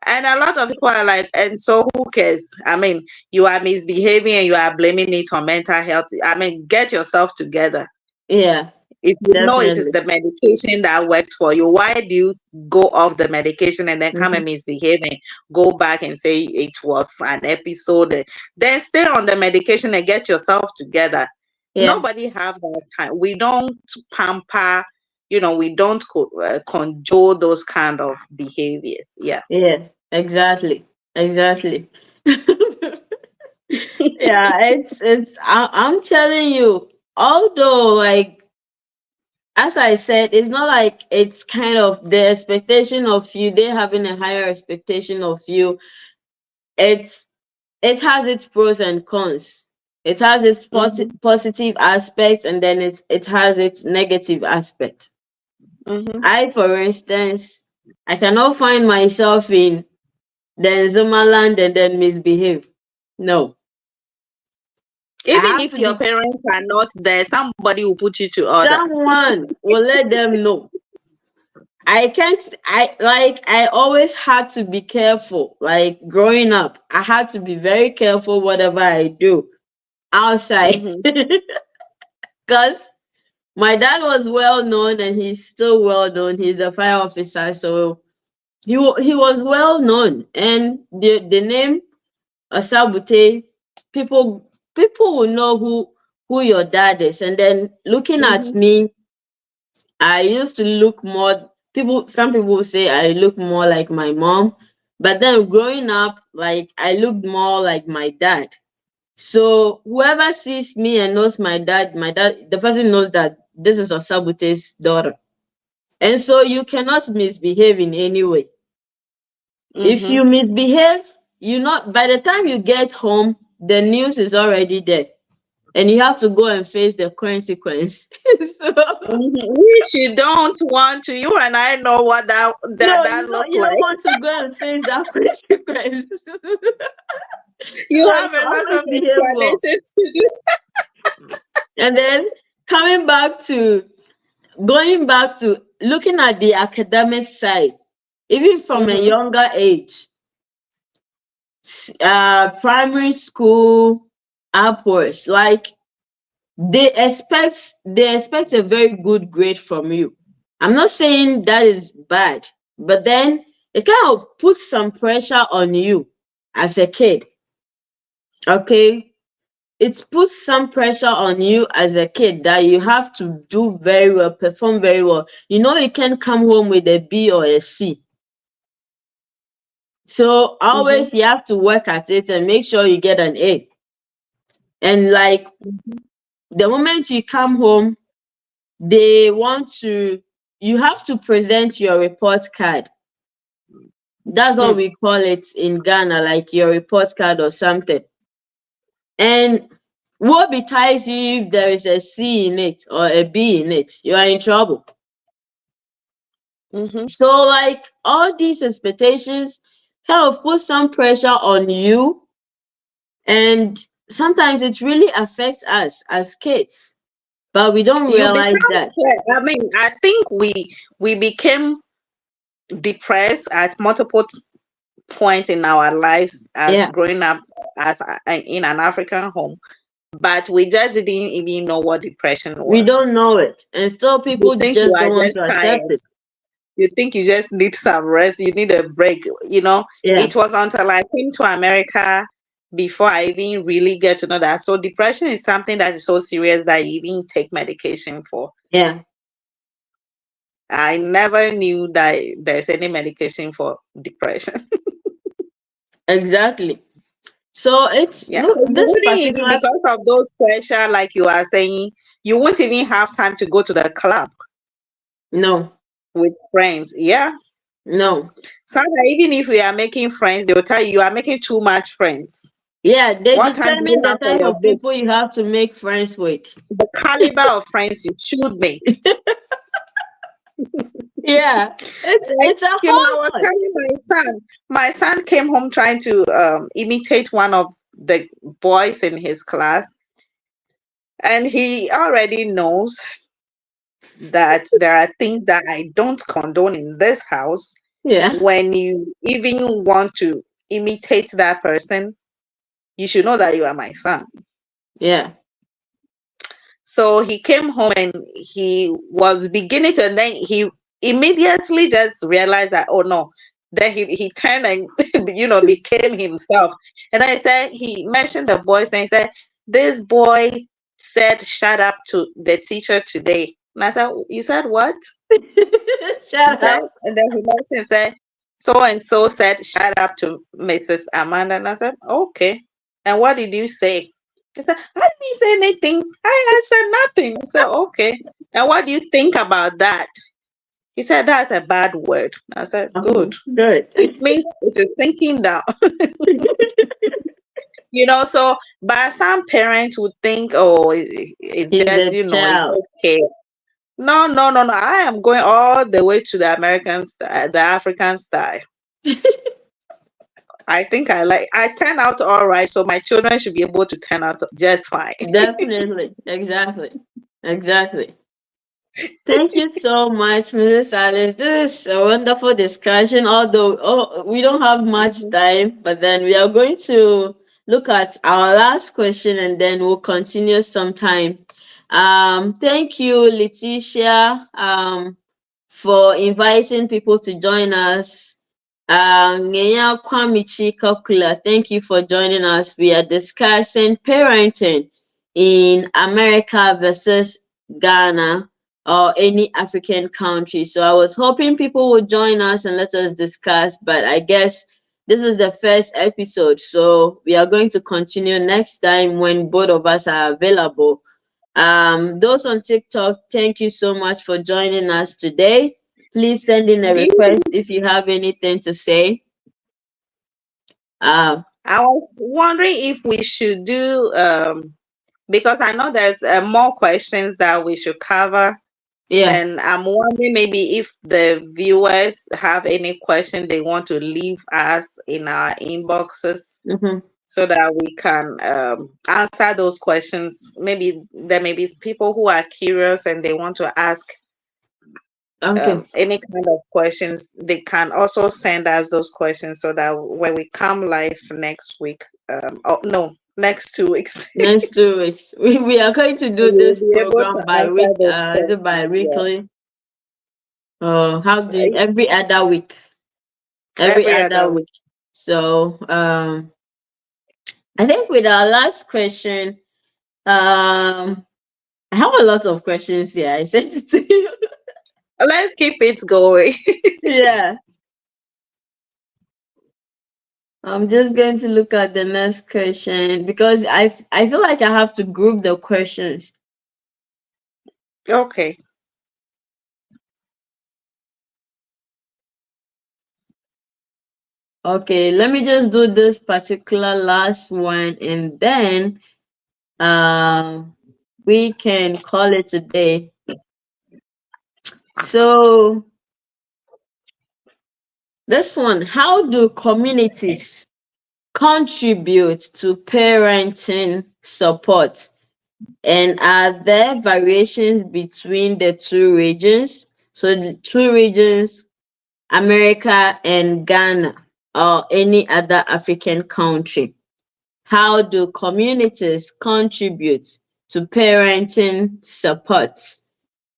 And a lot of people are like, and so who cares? I mean, you are misbehaving and you are blaming it on mental health. I mean, get yourself together.
Yeah,
If you know it is
definitely.
the medication that works for you, why do you go off the medication and then come
hmm
and misbehave and go back and say it was an episode? Then stay on the medication and get yourself together.
Yeah,
Nobody have that time. We don't pamper, we don't conjure those kind of behaviors. Yeah.
yeah. Exactly, exactly. Yeah, it's. I'm telling you. Although, like, as I said, it's not like it's kind of the expectation of you. They having a higher expectation of you. It's it has its pros and cons. It has its
Mm-hmm.
positive aspect, and then it has its negative aspect.
Mm-hmm.
I, for instance, I cannot find myself in the Nzumaland and then misbehave. No, I
Even
have
if
to
your
be.
parents are not there, somebody will put you to order.
Someone will let them know. I can't. I always had to be careful. Like growing up, I had to be very careful whatever I do outside.
Mm-hmm.
Because my dad was well known, and he's still well known. He's a fire officer, so he was well known. And the name Asabute, people will know who your dad is. And then looking at
Mm-hmm.
me, I used to look more. Some people will say I look more like my mom, but then growing up, like, I looked more like my dad. So whoever sees me and knows my dad, the person knows that this is Osabute's daughter. And so you cannot misbehave in any way. If
Mm-hmm.
you misbehave, you not by the time you get home, the news is already there. And you have to go and face the consequence. So
Mhm. Which you don't want to. You and I know what that that
no,
that look
you don't
like.
want to go and face that consequence.
You
So
have
you
a lot
always
of
behave well.
explanations to do.
And then coming back to going back to looking at the academic side, even from a
Mm-hmm.
younger age, primary school upwards, like, they expect a very good grade from you. I'm not saying that is bad, but then it kind of puts some pressure on you as a kid. Okay, it puts some pressure on you as a kid that you have to do very well, perform very well. You can come home with a B or a C. So
Mm-hmm.
always you have to work at it and make sure you get an A. And like the moment you come home, they want to you have to present your report card. That's what
Hmm.
we call it in Ghana, like your report card or something. And woe betide you if there is a C in it or a B in it. You are in trouble.
Mm-hmm.
So, like, all these expectations kind of put some pressure on you, and sometimes it really affects us as kids, but we don't
You
realize
become
that.
scared. I mean, I think we became depressed at multiple points in our lives as
Yeah.
growing up as in an African home, but we just didn't even know what depression
We
was.
don't know it. And still
You
people
think you
just
are
don't want
just
to accept
tired.
it.
You think you just need some rest. You need a break.
Yeah.
It was until I came to America before I even really get to know that. So depression is something that is so serious that you even take medication for.
Yeah.
I never knew that there's any medication for depression.
Exactly. So it's
Yeah, so
look,
you
this
wouldn't even,
particular,
because of those pressure, like you are saying, you won't even have time to go to the club
no,
with friends. Yeah.
no.
Sometimes even if we are making friends, they will tell you are making too much friends.
Yeah, they
What time do you
determine the
have for
type
your
of people
books?
you have to make friends with.
The caliber of friends you should make.
Yeah.
Like,
It's a
I was
whole lot.
telling my son came home trying to imitate one of the boys in his class, and he already knows that there are things that I don't condone in this house.
Yeah.
When you even want to imitate that person, you should know that you are my son.
Yeah.
So he came home and he was beginning to, and then he immediately just realized that, oh no. Then he turned and became himself. And then he mentioned the boys and he said, this boy said shut up to the teacher today. And I said, you said what? He
Shut
said,
up.
and then he mentioned, said, so and so said shut up to Mrs. Amanda. And I said, okay. And what did you say? He said, I didn't say anything. I said nothing. I said, okay. And what do you think about that? He said, that's a bad word. I said, good.
Good.
It means it is sinking down. So, but some parents would think, oh, it's
He's
just,
a
it's
child.
okay. No, no, no, no. I am going all the way to the American style, the African style. I think I turn out all right, so my children should be able to turn out just fine.
Definitely. Exactly. Exactly. Thank you so much, Mrs. Alice. This is a wonderful discussion. Although we don't have much
Mhm.
time, but then we are going to look at our last question and then we'll continue sometime. Thank you, Letitia, for inviting people to join us. Ngenya Kwamichi Kokula, thank you for joining us. We are discussing parenting in America versus Ghana or any African country. So I was hoping people would join us and let us discuss, but I guess this is the first episode. So we are going to continue next time when both of us are available. Those on TikTok, thank you so much for joining us today. Please send in a
Do
request
you,
if you have anything to say. Uh,
I was wondering if we should do because I know there's more questions that we should cover,
yeah.
and I'm wondering maybe if the viewers have any question they want to leave us in our inboxes
Mm-hmm.
so that we can answer those questions. Maybe there may be people who are curious and they want to ask
Okay.
any kind of questions. They can also send us those questions so that when we come live next week, oh no, next 2 weeks,
Next 2 weeks. We are going to do
we'll
this
be able
program
to
by
answer
week,
those
is it
questions. Yeah,
bi-weekly? How do
Like,
every other week? Every
every
other
other week.
week. So I think with our last question, I have a lot of questions here. I sent it to you.
Let's keep it going.
Yeah. I'm just going to look at the next question because I feel like I have to group the questions.
Okay.
Okay, let me just do this particular last one and then we can call it a day. So this one, how do communities contribute to parenting support? And are there variations between the two regions? So the two regions America and Ghana or any other African country? How do communities contribute to parenting support?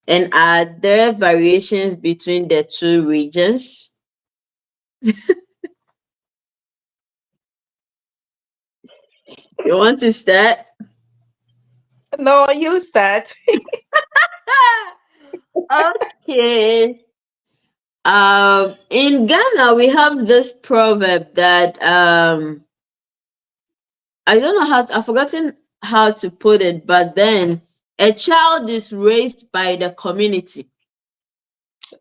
And are there variations between the two regions? You want to start?
No, you start.
Okay. In Ghana, we have this proverb that I don't know I've forgotten how to put it, but then a child is raised by the community.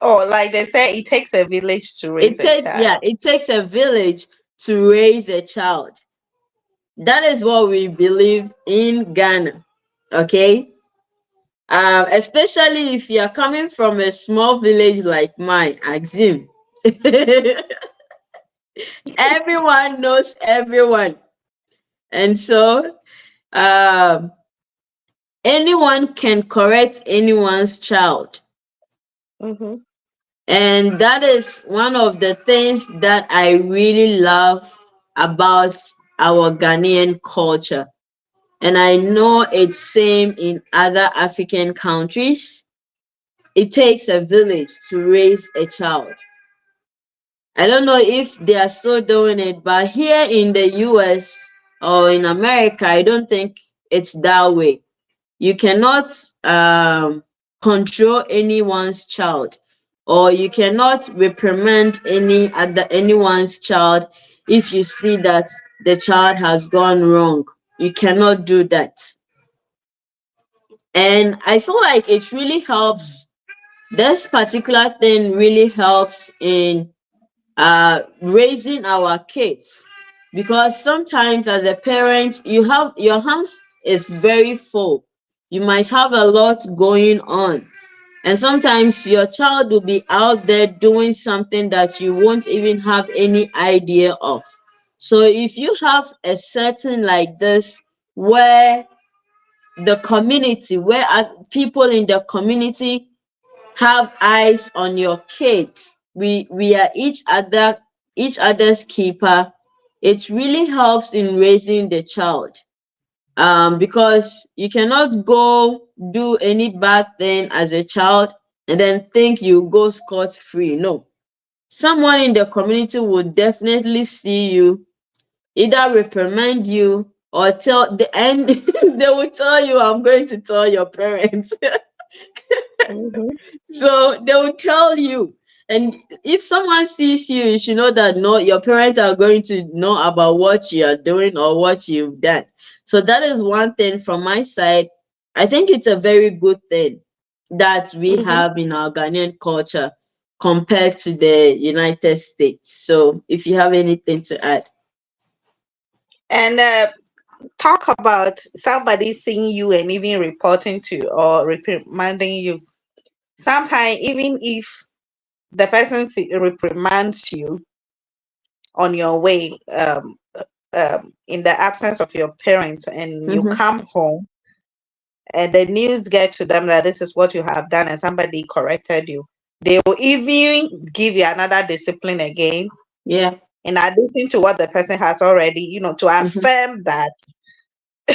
Oh, like they say, it takes a village to raise a child.
It takes a village to raise a child. That is what we believe in Ghana. Okay. Especially if you are coming from a small village like mine, Axim. Everyone knows everyone. And so um, anyone can correct anyone's child.
Mm-hmm.
And that is one of the things that I really love about our Ghanaian culture. And I know it's same in other African countries. It takes a village to raise a child. I don't know if they are still doing it, but here in the US or in America, I don't think it's that way. You cannot control anyone's child, or you cannot reprimand anyone's child if you see that the child has gone wrong. You cannot do that. And I feel like it really helps. This particular thing really helps in raising our kids, because sometimes as a parent you have your hands is very full. You might have a lot going on, and sometimes your child will be out there doing something that you won't even have any idea of. So if you have a setting like this where the community, where people in the community have eyes on your kids, we are each other's keeper, it really helps in raising the child. Because you cannot go do any bad thing as a child and then think you go scot free. No, someone in the community will definitely see you, either reprimand you or tell the end. They will tell you, I'm going to tell your parents.
Mm-hmm.
So they will tell you. And if someone sees you, you should know that no, your parents are going to know about what you are doing or what you've done. So that is one thing from my side. I think it's a very good thing that we
Mm-hmm.
have in our Ghanaian culture compared to the United States. So if you have anything to add.
And talk about somebody seeing you and even reporting to you or reprimanding you. Sometimes, even if the person reprimands you on your way, in the absence of your parents, and you
Mm-hmm.
come home, and the news get to them that this is what you have done, and somebody corrected you, they will even give you another discipline again,
Yeah.
in addition to what the person has already, to
Mm-hmm.
affirm that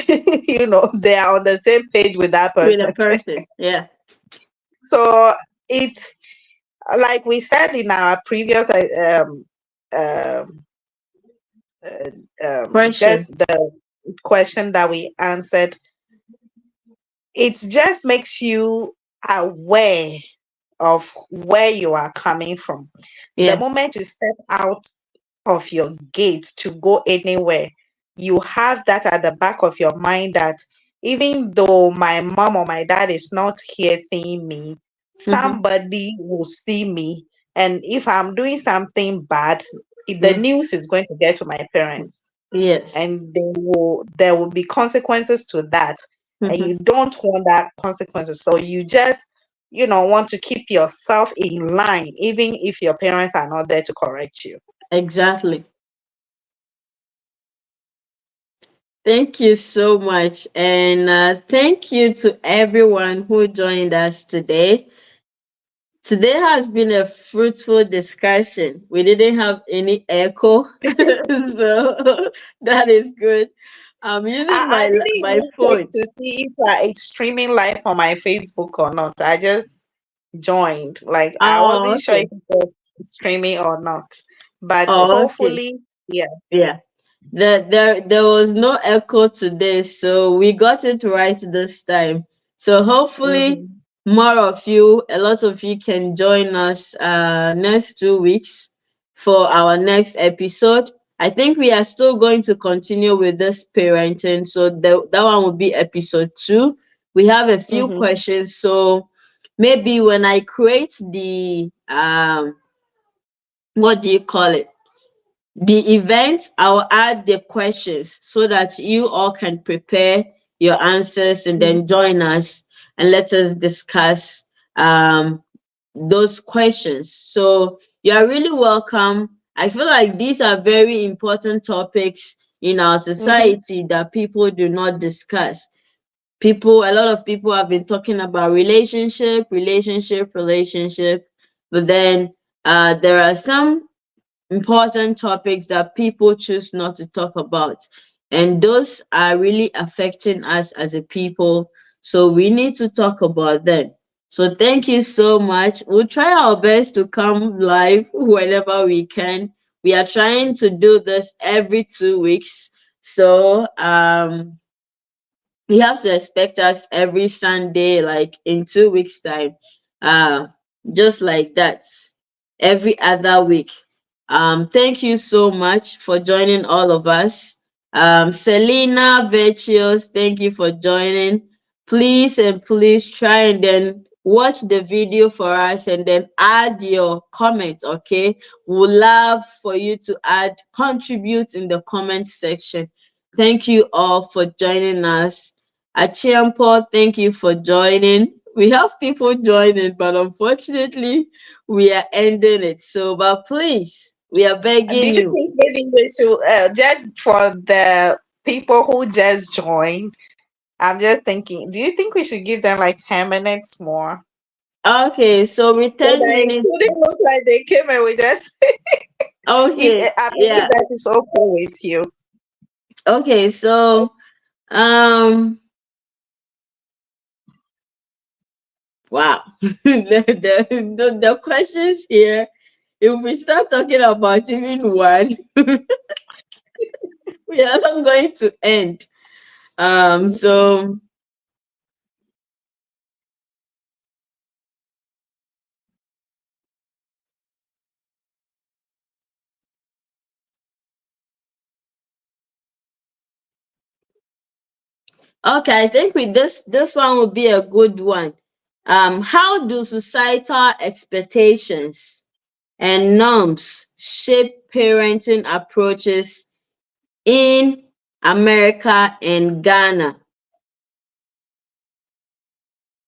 they are on the same page with that
With a
person.
person. Yeah.
So it, like we said in our previous um,
Question.
just the question that we answered, it just makes you aware of where you are coming from. The
Yeah.
moment you step out of your gate to go anywhere, you have that at the back of your mind that even though my mom or my dad is not here seeing me,
Mm-hmm.
somebody will see me. And if I'm doing something bad, the
Yeah.
news is going to get to my parents,
Yes.
and there will be consequences to that. And
Mm-hmm.
you don't want that consequences. So you just want to keep yourself in line, even if your parents are not there to correct you.
Exactly. Thank you so much. And thank you to everyone who joined us today. Today has been a fruitful discussion. We didn't have any echo, so that is good. I'm using
I didn't
my
even check
phone.
to see if it's streaming live on my Facebook or not. I just joined. Like I
Oh,
wasn't sure if
okay.
it was streaming or not. But
Oh, okay.
hopefully, yeah.
Yeah. There was no echo today, so we got it right this time. So hopefully
Mm-hmm.
more of you, a lot of you can join us next 2 weeks for our next episode. I think we are still going to continue with this parenting. So that one will be episode 2. We have a few
Mm-hmm.
questions. So maybe when I create the what do you call it? The event, I'll add the questions so that you all can prepare your answers and then
Mm-hmm.
join us and let us discuss um, those questions. So you are really welcome. I feel like these are very important topics in our
Mm-hmm.
society that people do not discuss. A lot of people have been talking about relationship, but then there are some important topics that people choose not to talk about. And those are really affecting us as a people. So we need to talk about them. So thank you so much. We'll try our best to come live whenever we can. We are trying to do this every 2 weeks. So you have to expect us every Sunday, like in 2 weeks' time. Uh, just like that. Every other week. Thank you so much for joining all of us. Selena Virtuous, thank you for joining. Please and please try and then watch the video for us and then add your comments, okay? We'd love for you to contribute in the comment section. Thank you all for joining us. Achiampo, thank you for joining. We have people joining, but unfortunately, we are ending it. So, but please, we are
Do
begging
you
you.
think maybe we should just for the people who just joined? I'm just thinking, do you think we should give them like 10 minutes more?
Okay, so with
So
10
that it
minutes.
shouldn't look like they came and we just, if
Okay,
I mean, if
yeah.
that is okay with you.
Okay, so um wow. The questions here, if we start talking about even one, we are not going to end.
Mhm.
So okay, I think with this one will be a good one. How do societal expectations and norms shape parenting approaches in America and Ghana?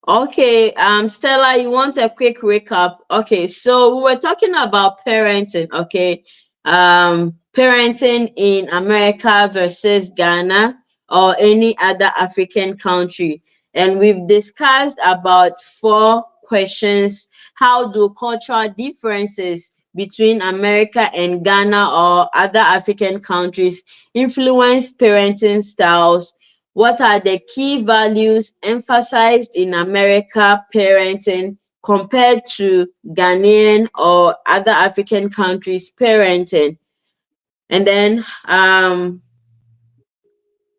Okay, Stella, you want a quick recap? Okay, so we were talking about parenting, okay? Parenting in America versus Ghana or any other African country. And we've discussed about 4 questions. How do cultural differences between America and Ghana or other African countries influence parenting styles? What are the key values emphasized in America parenting compared to Ghanaian or other African countries parenting? And then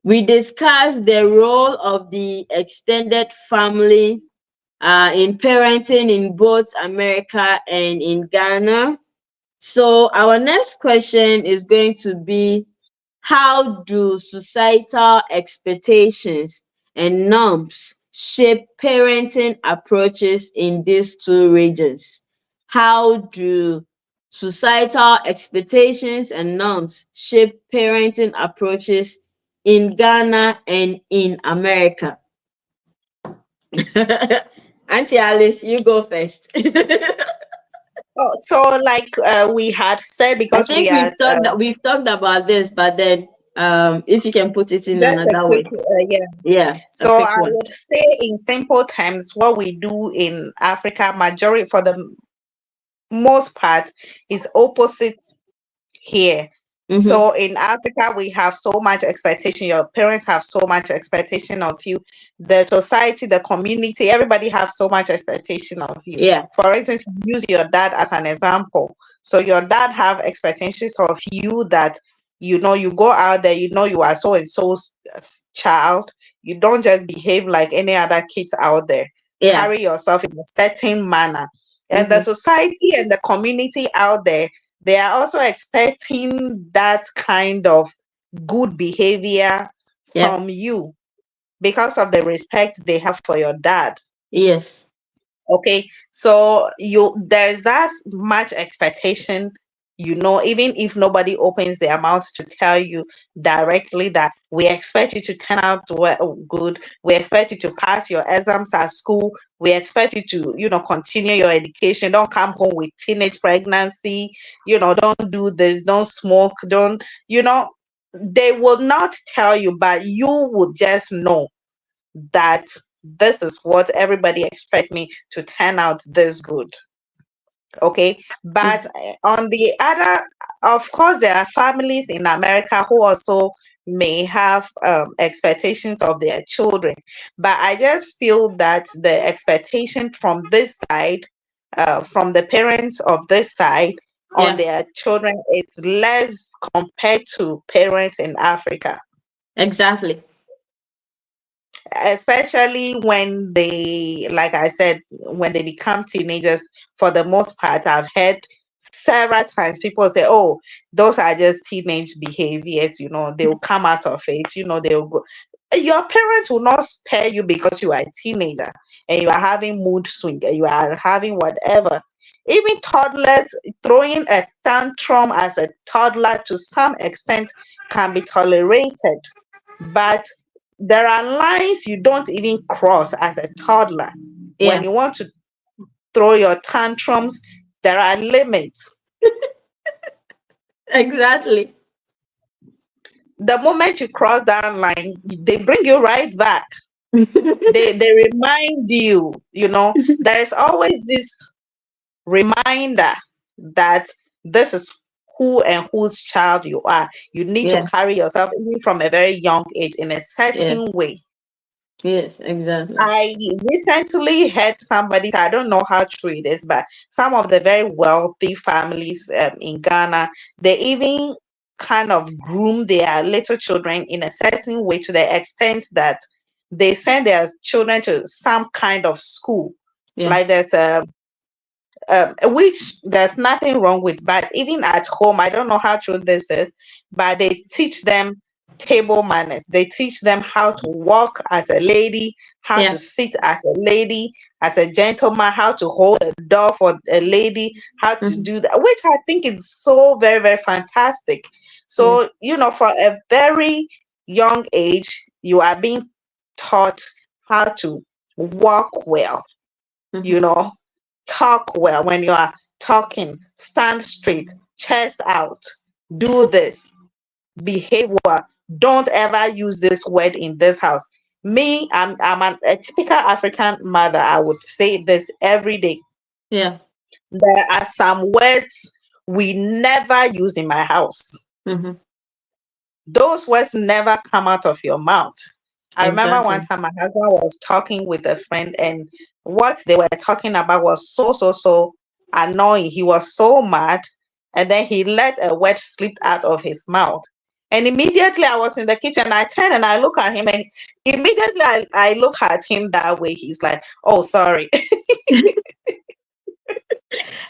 we discussed the role of the extended family in parenting in both America and in Ghana. So our next question is going to be, how do societal expectations and norms shape parenting approaches in these 2 regions? How do societal expectations and norms shape parenting approaches in Ghana and in America? Auntie Alice, you go first.
Oh, so like we had said,
I
because we
think
had
we've talked about this, but then If you can put it in
Just a
another
quick,
way.
yeah.
Yeah, a
So
quick
I
one.
would say in simple terms, what we do in Africa, majority for the most part, is opposite here.
Mm-hmm.
So in Africa, we have so much expectation. Your parents have so much expectation of you. The society, the community, everybody have so much expectation of you.
Yeah.
For instance, use your dad as an example. So your dad have expectations of you that you go out there, you are so and so's child. You don't just behave like any other kids out there.
Yeah.
Carry yourself in a certain manner. And the
Mm-hmm.
society and the community out there, they are also expecting that kind of good behavior
Yeah.
from you because of the respect they have for your dad.
Yes.
Okay, so there's that much expectation, even if nobody opens their mouth to tell you directly that we expect you to turn out good, we expect you to pass your exams at school, we expect you to, continue your education, don't come home with teenage pregnancy, don't do this, don't smoke, don't, they will not tell you, but you would just know that this is what everybody expects me to turn out this good. Okay, but
Mm-hmm.
on the other, of course, there are families in America who also may have expectations of their children, but I just feel that the expectation from this side, from the parents of this side on
Yeah.
their children is less compared to parents in Africa,
Exactly.
especially when they, like I said, when they become teenagers. For the most part, I've heard several times people say, oh, those are just teenage behaviors, they'll come out of it, they'll go. Your parents will not spare you because you are a teenager and you are having mood swing and you are having whatever. Even toddlers throwing a tantrum as a toddler to some extent can be tolerated, but there are lines you don't even cross as a toddler. When
Yeah.
you want to throw your tantrums, there are limits.
Exactly.
The moment you cross that line, they bring you right back. They remind you, there is always this reminder that this is who and whose child you are. You need to
Yeah.
carry yourself even from a very young age in a certain
Yes.
way.
Yes. Exactly.
I recently heard somebody, I don't know how true it is, but some of the very wealthy families in Ghana, they even kind of groom their little children in a certain way to the extent that they send their children to some kind of school.
Yeah.
Like there's a which there's nothing wrong with, but even at home, I don't know how true this is, but they teach them table manners. They teach them how to walk as a lady, how to
Yeah.
sit as a lady, as a gentleman, how to hold a door for a lady, how to
Mm-hmm.
do that, which I think is so very, very fantastic.
Yeah.
So, for a very young age, you are being taught how to walk well, you
Mm-hmm.
know, talk well when you are talking, stand straight, chest out, do this, behave well. Don't ever use this word in this house. Me, a typical African mother. I would say this every day.
Yeah.
There are some words we never use in my house.
Mm-hmm.
Those words never come out of your mouth. I remember one
Exactly.
time my husband was talking with a friend, and what they were talking about was so, so, so annoying. He was so mad, and then he let a word slip out of his mouth. And immediately I was in the kitchen. I turn and I look at him, and immediately I look at him that way. He's like, oh, sorry.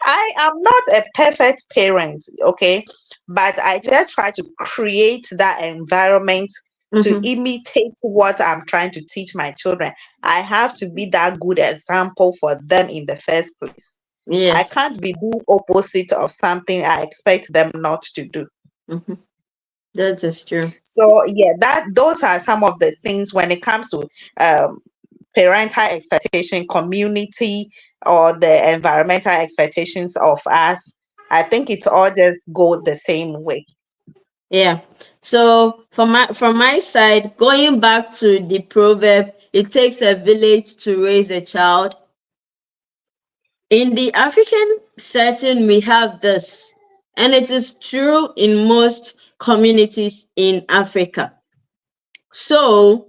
I am not a perfect parent, okay, but I just try to create that environment to
Mm-hmm.
imitate what I'm trying to teach my children. I have to be that good example for them in the first place. I
Yes.
can't be doing opposite of something I expect them not to do.
Mm-hmm. That is true.
So yeah, that those are some of the things when it comes to um, parental expectation, community, or the environmental expectations of us. I think it all just go the same way.
Yeah. So from my side, going back to the proverb, it takes a village to raise a child. In the African setting, we have this, and it is true in most communities in Africa. So,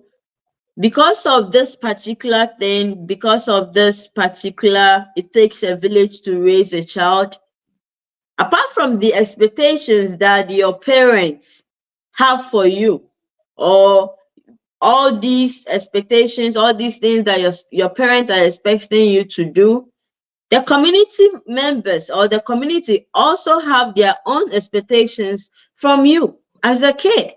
because of this particular thing, because of this particular, it takes a village to raise a child, apart from the expectations that your parents have for you, or all these expectations, all these things that your parents are expecting you to do, the community members or the community also have their own expectations from you as a kid.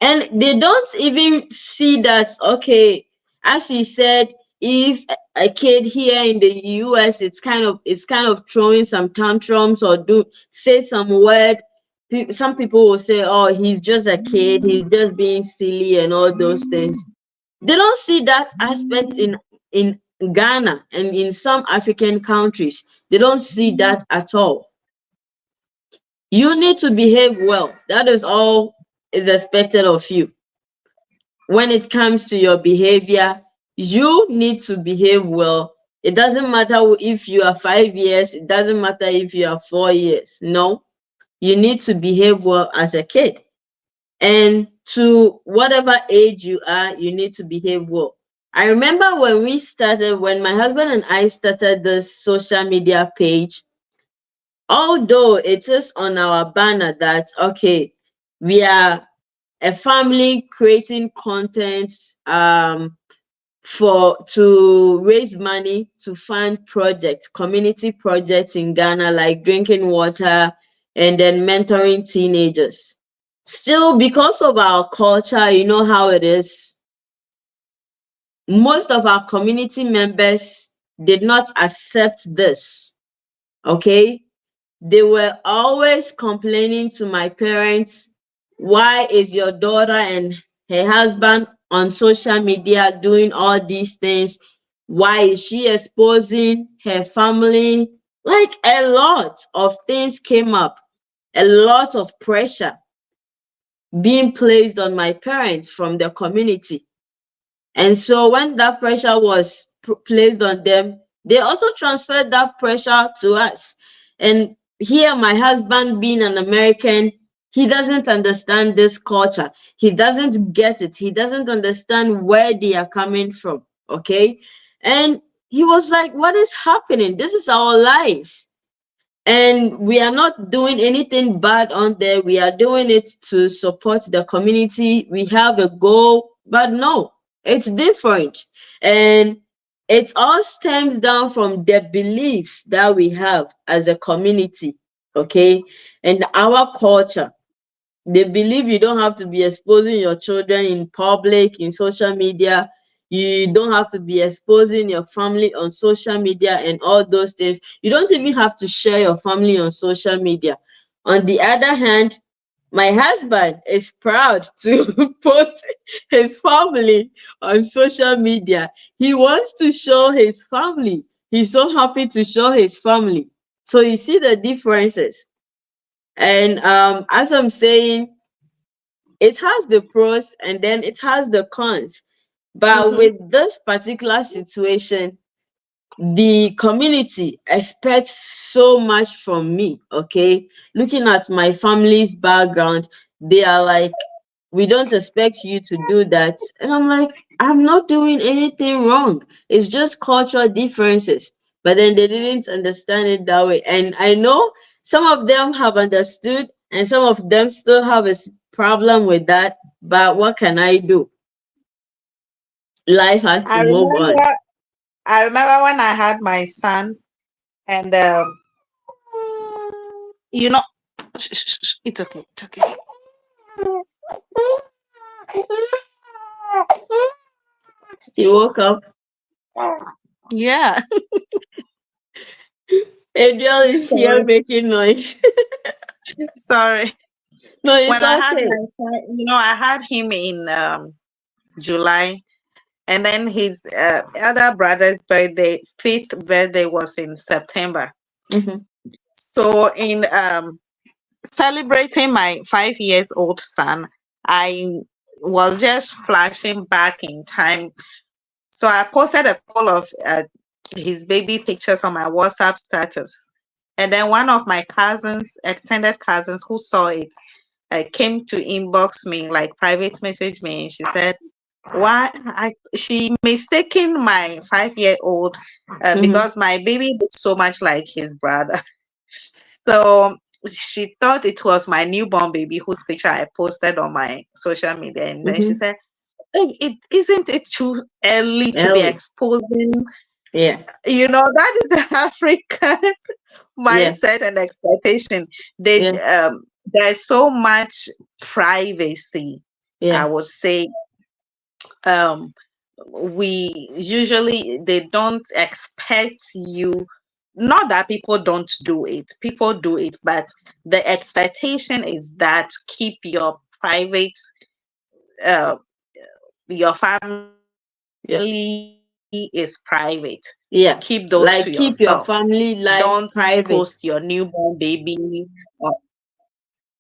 And they don't even see that, okay, as you said, if a kid here in the US, it's kind of throwing some tantrums or do say some word, some people will say, oh, he's just a kid, he's just being silly and all those things. They don't see that aspect in Ghana and in some African countries. They don't see that at all. You need to behave well. That is all is expected of you. When it comes to your behavior, you need to behave well. It doesn't matter if you are 5 years, it doesn't matter if you are 4 years. No, you need to behave well as a kid. And to whatever age you are, you need to behave well. I remember when my husband and I started this social media page, although it is on our banner that, okay, we are a family creating content for to raise money to fund projects, community projects in Ghana, like drinking water and then mentoring teenagers. Still, because of our culture, you know how it is, most of our community members did not accept this. Okay, they were always complaining to my parents, why is your daughter and her husband on social media doing all these things? Why is she exposing her family? Like, a lot of things came up, a lot of pressure being placed on my parents from the community. And so when that pressure was placed on them, they also transferred that pressure to us. And here, my husband being an American, he doesn't understand this culture. He doesn't get it. He doesn't understand where they are coming from. Okay. And he was like, what is happening? This is our lives. And we are not doing anything bad on there. We are doing it to support the community. We have a goal, but no, it's different. And it all stems down from the beliefs that we have as a community, okay? And our culture. They believe you don't have to be exposing your children in public, in social media. You don't have to be exposing your family on social media and all those things. You don't even have to share your family on social media. On the other hand, my husband is proud to post his family on social media. He wants to show his family. He's so happy to show his family. So you see the differences. And as I'm saying, it has the pros and then it has the cons. But
Mm-hmm.
with this particular situation, the community expects so much from me. Okay, looking at my family's background, they are like, we don't expect you to do that. And I'm like, I'm not doing anything wrong. It's just cultural differences. But then they didn't understand it that way. And I know some of them have understood, and some of them still have a problem with that. But what can I do? Life has to
I
move on.
remember I remember when I had my son, and you know, it's okay, it's okay.
He woke up.
Yeah.
Adriel is here
Sorry,
making noise.
sorry.
No, it's
When I had
okay.
my son, I had him in July, and then his other brother's fifth birthday was in September.
Mhm.
So in celebrating my 5 years old son, I was just flashing back in time. So I posted a couple of his baby pictures on my WhatsApp status. And then one of my cousins, extended cousins who saw it, came to inbox me, like private message me, and she said, why she mistaken my 5 year old because my baby looks so much like his brother. So she thought it was my newborn baby whose picture I posted on my social media. And then she said, "Hey, isn't it too early to be exposing?"
Yeah.
That is the African mindset and expectation. There's so much privacy. I would say we usually they don't expect you, not that people don't do it, people do it, but the expectation is that keep your private your family is private. Keep those to yourself.
Like keep your family
Don't
life
post your
private.
newborn baby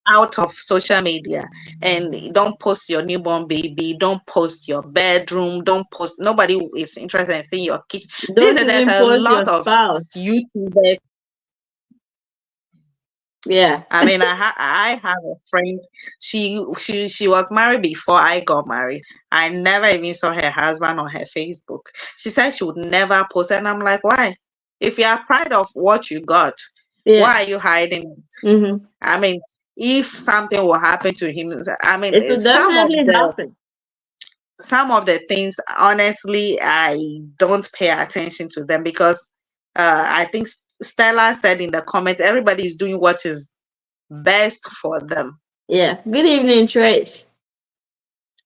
out of social media, and don't post your newborn baby, don't post your bedroom, don't post, nobody is interested in seeing your kitchen.
Don't
There's
even
a
post your
lot of
spouse.
YouTubers.
Yeah.
I mean, I have a friend. She was married before I got married. I never even saw her husband on her Facebook. She said she would never post, and I'm like, why? If you are proud of what you got, why are you hiding it? I mean, if something will happen to him, I mean,
It will definitely happen.
some of the things, honestly, I don't pay attention to them because I think Stella said in the comments, everybody is doing what is best for them.
Yeah. Good evening, Trace.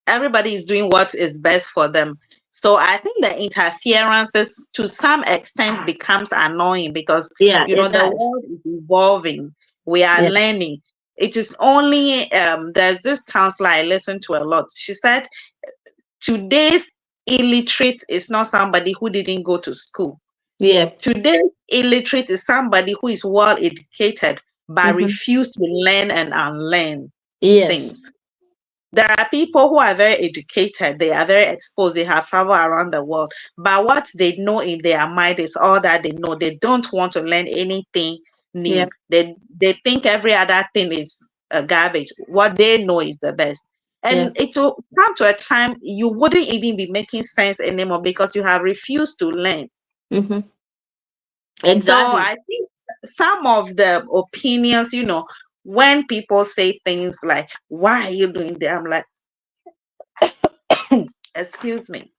Everybody is doing what is best for them. So I think the interferences to some extent becomes annoying because the world is evolving. We are learning. It is only there's this counselor I listen to a lot. She said today's illiterate is not somebody who didn't go to school.
Yeah.
Today's illiterate is somebody who is well educated but refuse to learn and unlearn things. There are people who are very educated, they are very exposed, they have traveled around the world, but what they know in their mind is all that they know. They don't want to learn anything new. They think every other thing is garbage. What they know is the best. And it will come to a time you wouldn't even be making sense anymore because you have refused to learn.
Exactly.
So I think some of the opinions, when people say things like, why are you doing that? I'm like, excuse me.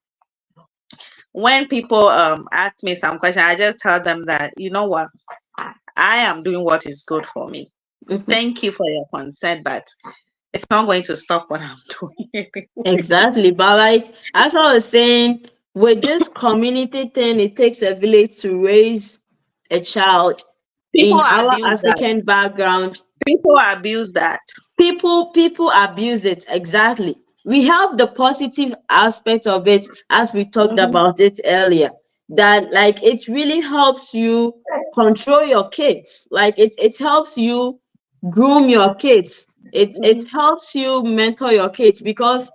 When people ask me some question, I just tell them that, you know what, I am doing what is good for me. Thank you for your consent, but it's not going to stop what I'm doing.
Exactly. But like as I was saying, with this community thing, it takes a village to raise a child.
People
In our
abuse
African background,
people abuse that.
People abuse it. Exactly. We have the positive aspect of it, as we talked about it earlier, that like it really helps you control your kids. Like it helps you groom your kids. It helps you mentor your kids because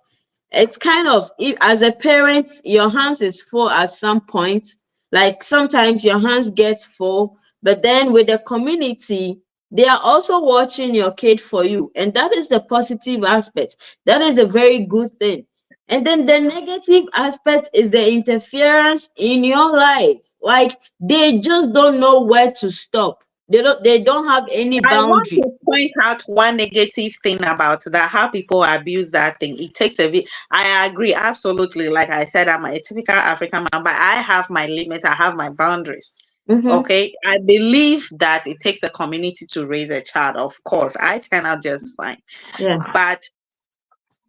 it's kind of, as a parent, your hands is full at some point. Like sometimes your hands get full, but then with the community, they are also watching your kid for you, and that is the positive aspect. That is a very good thing. And then the negative aspect is the interference in your life. Like they just don't know where to stop. They don't have any
I want
boundary.
to point out one negative thing about that, how people abuse that thing. It takes I agree, absolutely. Like I said, I'm a typical African man, but I have my limits, I have my boundaries. Okay. I believe that it takes a community to raise a child. Of course, I turn out just fine. But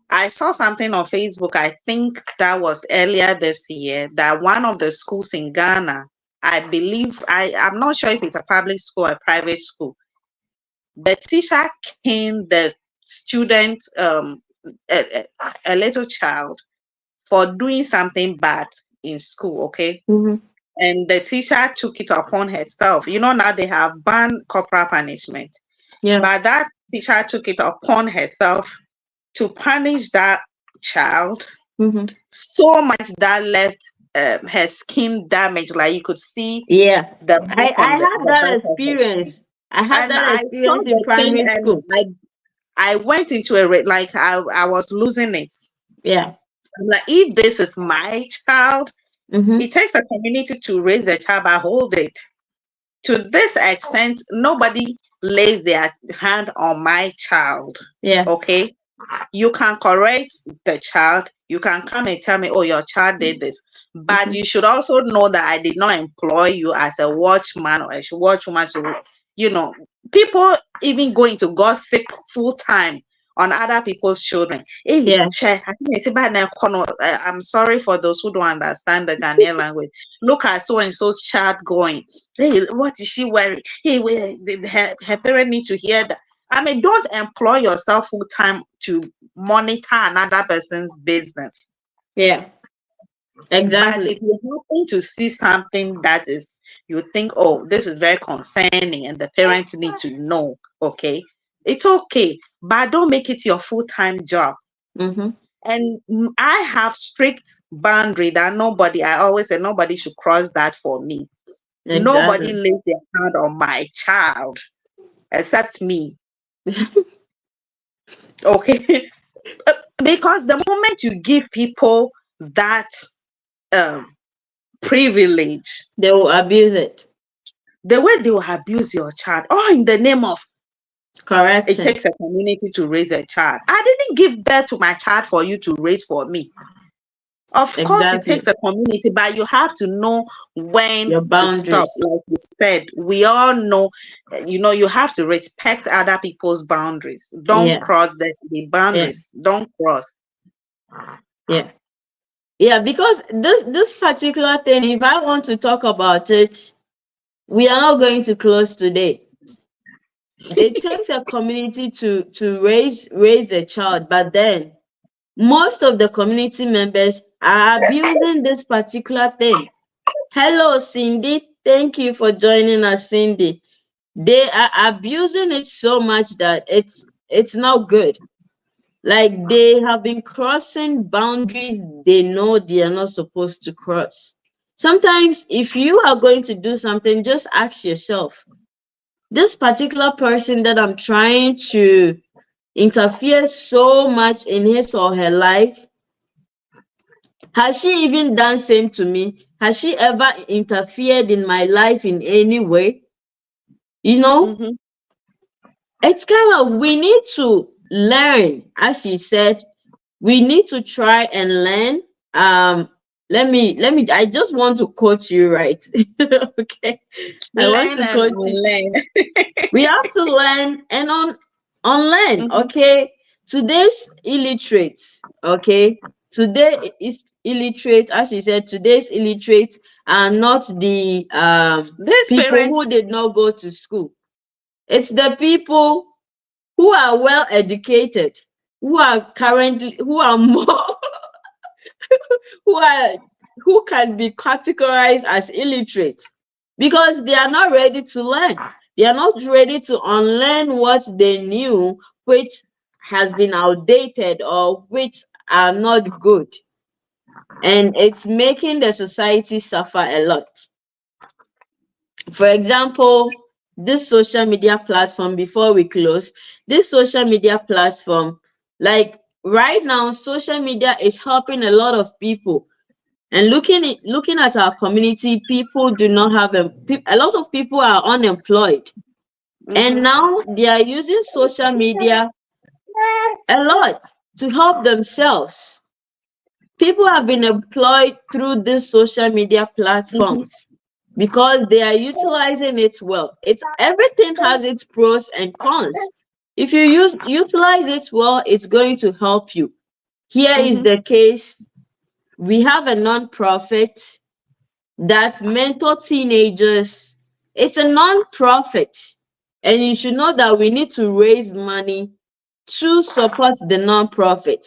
I saw something on Facebook, I think that was earlier this year, that one of the schools in Ghana, I believe, I'm not sure if it's a public school or a private school, the teacher caned the student, a little child, for doing something bad in school, okay? And the teacher took it upon herself. Now they have banned corporal punishment. But that teacher took it upon herself to punish that child
Mm-hmm.
so much that left her skin damaged. Like you could see
Yeah.
the mark
I
on
had
the
that
back of her skin.
experience. I had
And
that
I saw
experience in
the thing,
primary
and
school.
I went into like I was losing it.
Yeah.
I'm like, if this is my child,
Mm-hmm.
it takes a community to raise the child, but hold it. To this extent, nobody lays their hand on my child.
Yeah.
Okay? You can correct the child. You can come and tell me, oh, your child did this. But
Mm-hmm.
you should also know that I did not employ you as a watchman or a watchwoman to, you know, people even going to gossip full time on other people's children. Hey,
Yeah.
shey, I think it's about now, I'm sorry for those who don't understand the Ghanaian language. Look at so and so's child going. Hey, what is she wearing? Hey, her parent need to hear that. I mean, don't employ yourself full time to monitor another person's business.
Yeah.
But
Exactly.
if you happen to see something that is, you think, oh, this is very concerning and the parents need to know, okay, it's okay. But don't make it your full time job.
Mm-hmm.
And I have strict boundary that I always say, nobody should cross that for me. Nobody
Exactly.
lays their hand on my child except me. Okay. Because the moment you give people that um, privilege,
They will abuse it.
the way they will abuse your child, all in the name of it
Correcting.
takes a community to raise a child. I didn't give birth to my child for you to raise for me. Of course, it
Exactly.
takes a community, but you have to know when
Your
to stop.
boundaries.
Like you said, we all know, you have to respect other people's boundaries. Don't
Yeah.
cross the
Yeah.
boundaries. Don't cross.
Yeah. Yeah. Because this particular thing, if I want to talk about it, we are not going to close today. It takes a community to raise a child, but then most of the community members are abusing this particular thing. Hello, Cindy. Thank you for joining us, Cindy. They are abusing it so much that it's not good. Like they have been crossing boundaries they know they are not supposed to cross. Sometimes if you are going to do something, just ask yourself, this particular person that I'm trying to interfere so much in his or her life, has she even done same to me? Has she ever interfered in my life in any way? You know,
Mm-hmm.
it's kind of, we need to learn, as you said, we need to try and learn. Um, let me, I just want to quote you, right? Okay. I want
Learn
to
and
quote you.
unlearn.
We have to learn and unlearn.
Mm-hmm.
Okay. Today's illiterates, okay, today is illiterate, as you said, today's illiterates are not the
These
people who
parents,
did not go to school. It's the people who are well educated, who are more who are who can be categorized as illiterate because they are not ready to learn. They are not ready to unlearn what they knew, which has been outdated or which are not good. And it's making the society suffer a lot. For example, this social media platform, before we close, this social media platform, like right now, social media is helping a lot of people. And looking at our community, people do not have a lot of people are unemployed. And
mm-hmm.
now they are using social media a lot to help themselves. People have been employed through these social media
Mm-hmm.
platforms because they are utilizing it well. It's everything has its pros and cons. If you utilize it well, it's going to help you. Here is
Mm-hmm.
the case. We have a non-profit that mentor teenagers. It's a non-profit, and you should know that we need to raise money to support the non-profit.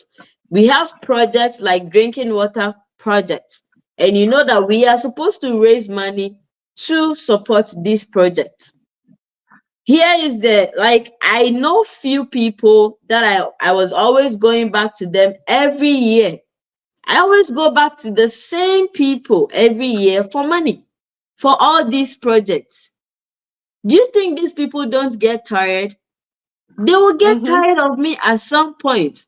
We have projects like drinking water projects, and you know that we are supposed to raise money to support these projects. here is the, like, I know few people that I was always going back to them every year. I always go back to the same people every year for money for all these projects. Do you think these people don't get tired? They will get
Mm-hmm.
tired of me at some point.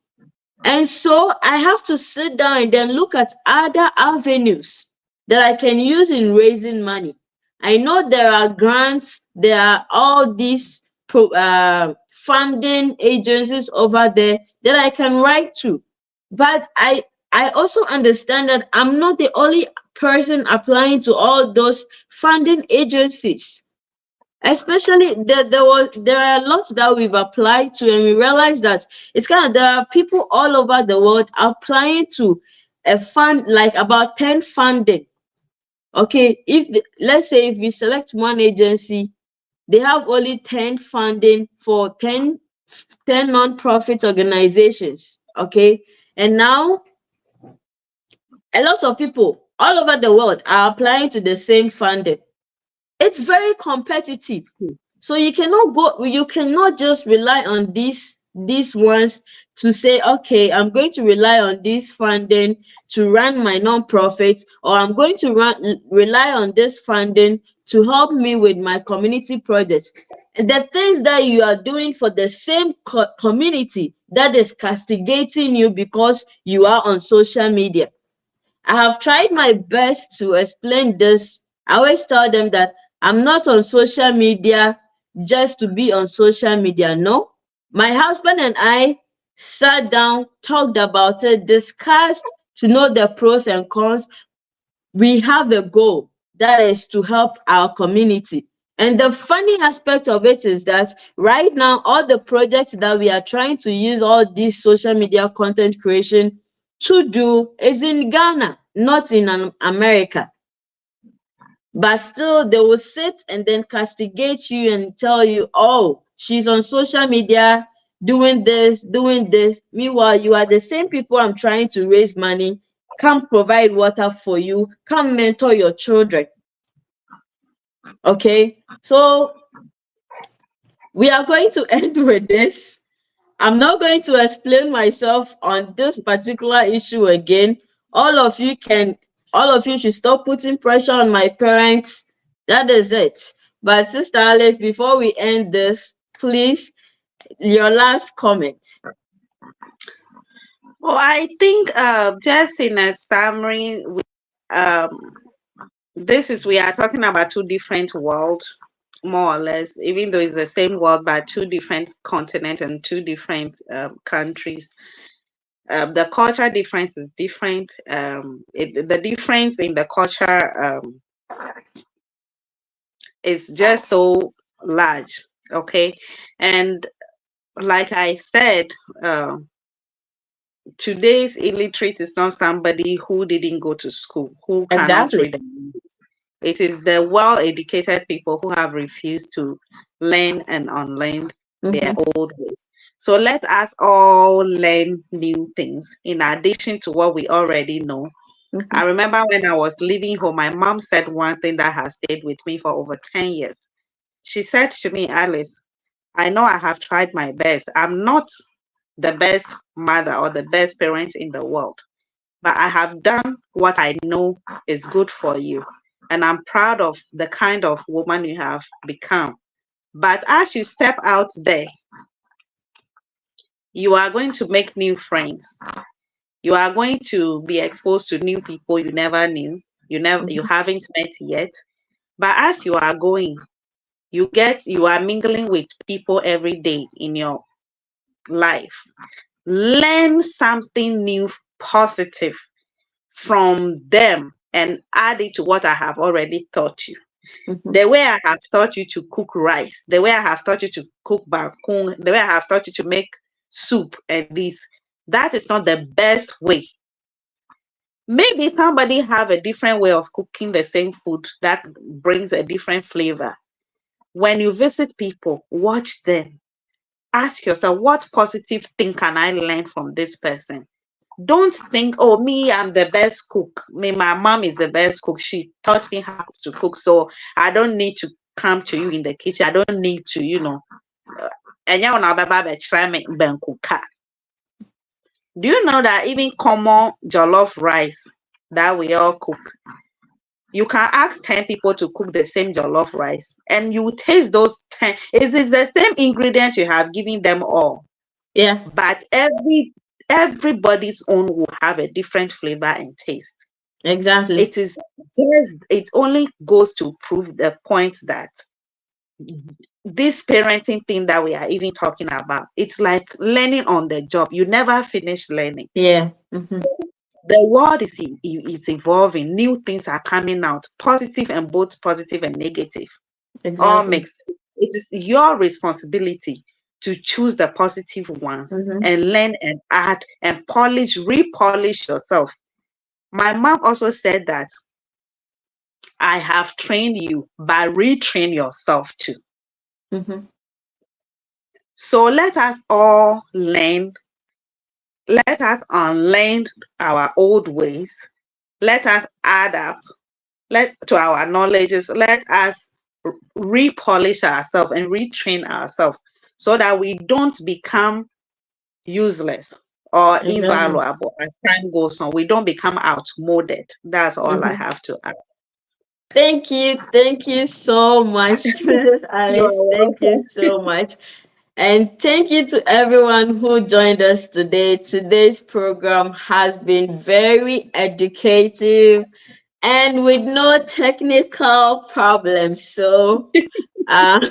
And so I have to sit down and then look at other avenues that I can use in raising money. I know there are grants, there are all these funding agencies over there that I can write to. But I also understand that I'm not the only person applying to all those funding agencies. Especially there are lots that we've applied to, and we realize that it's kind of, there are people all over the world applying to a fund, like about 10 funding. Okay, let's say if we select one agency, they have only 10 funding for 10 non-profit organizations. Okay, and now a lot of people all over the world are applying to the same funding. It's very competitive. So you cannot just rely on these ones to say, okay, I'm going to rely on this funding to run my nonprofit, or I'm going to rely on this funding to help me with my community projects. And the things that you are doing for the same community that is castigating you because you are on social media. I have tried my best to explain this. I always tell them that I'm not on social media just to be on social media. No. My husband and I sat down, talked about it, discussed to know the pros and cons. We have a goal, that is to help our community. And the funny aspect of it is that right now, all the projects that we are trying to use all this social media content creation to do is in Ghana, not in America. But still, they will sit and then castigate you and tell you, oh, she's on social media doing this, doing this. Meanwhile, you are the same people I'm trying to raise money, come provide water for you, come mentor your children. Okay, so we are going to end with this. I'm not going to explain myself on this particular issue again. All of you should stop putting pressure on my parents. That is it. But Sister Alex, before we end this, please, your last comment.
Well, I think just in a summary, um, we are talking about two different worlds, more or less, even though it's the same world, but two different continents and two different countries. The culture difference is different. The difference in the culture is just so large. Okay, and like I said, today's illiterate is not somebody who didn't go to school, who cannot
Exactly.
read and write. It is the well-educated people who have refused to learn and unlearn their old ways. So let us all learn new things in addition to what we already know. I remember when I was leaving home, my mom said one thing that has stayed with me for over 10 years. She said to me, Alice, I know I have tried my best. I'm not the best mother or the best parent in the world, but I have done what I know is good for you. And I'm proud of the kind of woman you have become. But as you step out there, you are going to make new friends. You are going to be exposed to new people you never knew, you haven't met yet. But as you are going, you are mingling with people every day in your life. Learn something new, positive from them, and add it to what I have already taught you. The way I have taught you to cook rice, the way I have taught you to cook bakung, the way I have taught you to make soup and this, that is not the best way. Maybe somebody have a different way of cooking the same food that brings a different flavor. When you visit people, watch them. Ask yourself, what positive thing can I learn from this person? Don't think, oh, me, I'm the best cook. Me, my mom is the best cook. She taught me how to cook, so I don't need to come to you in the kitchen. I don't need to, and you know, try me benkuka. Do you know that even common jollof rice that we all cook, you can ask 10 people to cook the same jollof rice and you taste those 10. It is the same ingredient you have given them all.
Yeah.
But everybody's own will have a different flavor and taste.
Exactly.
It only goes to prove the point that this parenting thing that we are even talking about, it's like learning on the job. You never finish learning.
Yeah.
The world is evolving. New things are coming out, positive and both positive and negative, all
Exactly.
mixed. It is your responsibility to choose the positive ones and learn and add and repolish yourself. My mom also said that I have trained you, but retrain yourself too. So let us all learn. Let us unlearn our old ways. Let us add up to our knowledges. Let us repolish ourselves and retrain ourselves so that we don't become useless or invaluable as time goes on. We don't become outmoded. That's all I have to add.
Thank you so much, Mrs. Alice.
You're
Thank you
welcome.
so much. And thank you to everyone who joined us today. Today's program has been very educative and with no technical problems. So I'm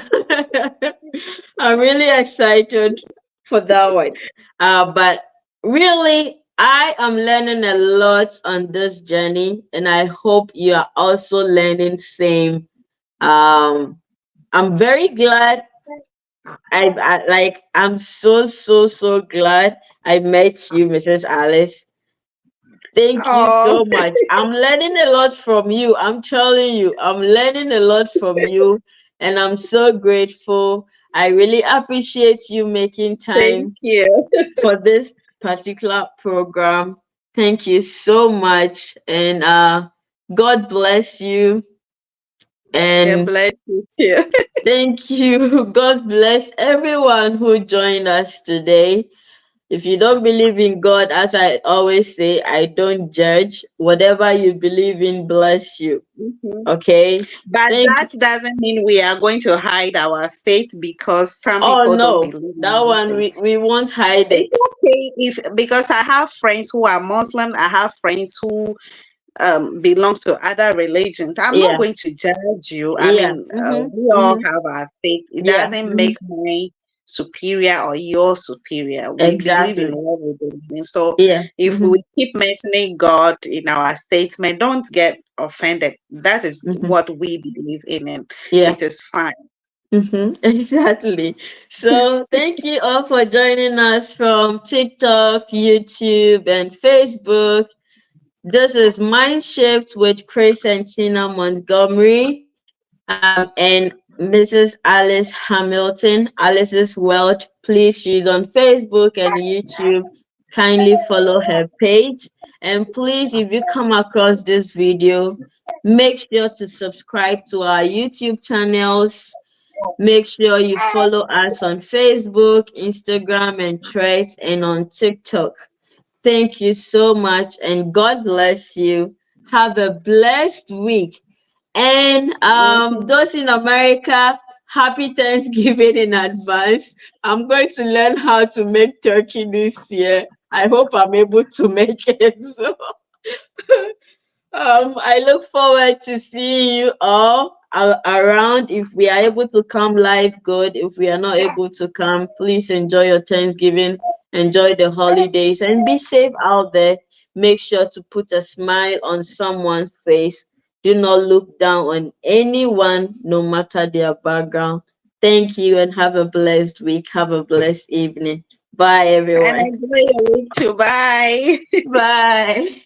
really excited for that one. But really, I am learning a lot on this journey, and I hope you are also learning same. I'm very glad I'm so glad I met you, Mrs. Alice. Thank you
Oh,
so much. I'm learning a lot from you. I'm telling you, I'm learning a lot from you, and I'm so grateful. I really appreciate you making
thank
time
you.
for this particular program. Thank you so much, and God bless you.
God
And
bless you too.
thank you. God bless everyone who joined us today. If you don't believe in God, as I always say, I don't judge. Whatever you believe in, bless you. Okay?
But
Thank you.
that doesn't mean we are going to hide our faith because some
Oh
people don't
no,
believe
that
in
one
anything.
we won't hide
It's
it.
okay because I have friends who are Muslim, I have friends who belongs to other religions. I'm not
Yeah,
going to judge you. I
yeah.
mean, we all have our faith. It
Yeah.
doesn't make mine superior or yours superior. We believe in
Exactly.
what we believe in. So
Yeah.
if we keep mentioning God in our statement, don't get offended. That is what we believe in, and
Yeah.
it is fine.
Exactly. So thank you all for joining us from TikTok, YouTube, and Facebook. This is Mindshift with Chris and Tina Montgomery, and Mrs. Alice Hamilton, Alice's World. Please, she's on Facebook and YouTube. Kindly follow her page. And please, if you come across this video, make sure to subscribe to our YouTube channels. Make sure you follow us on Facebook, Instagram, and Threads, and on TikTok. Thank you so much, and God bless you. Have a blessed week. And those in America, happy Thanksgiving in advance. I'm going to learn how to make turkey this year. I hope I'm able to make it. So I look forward to seeing you all around. If we are able to come live, good. If we are not able to come, please enjoy your Thanksgiving, enjoy the holidays, and be safe out there. Make sure to put a smile on someone's face. Do not look down on anyone, no matter their background. Thank you and have a blessed week. Have a blessed evening. Bye,
And
everyone.
enjoy your week too. Bye.
Bye.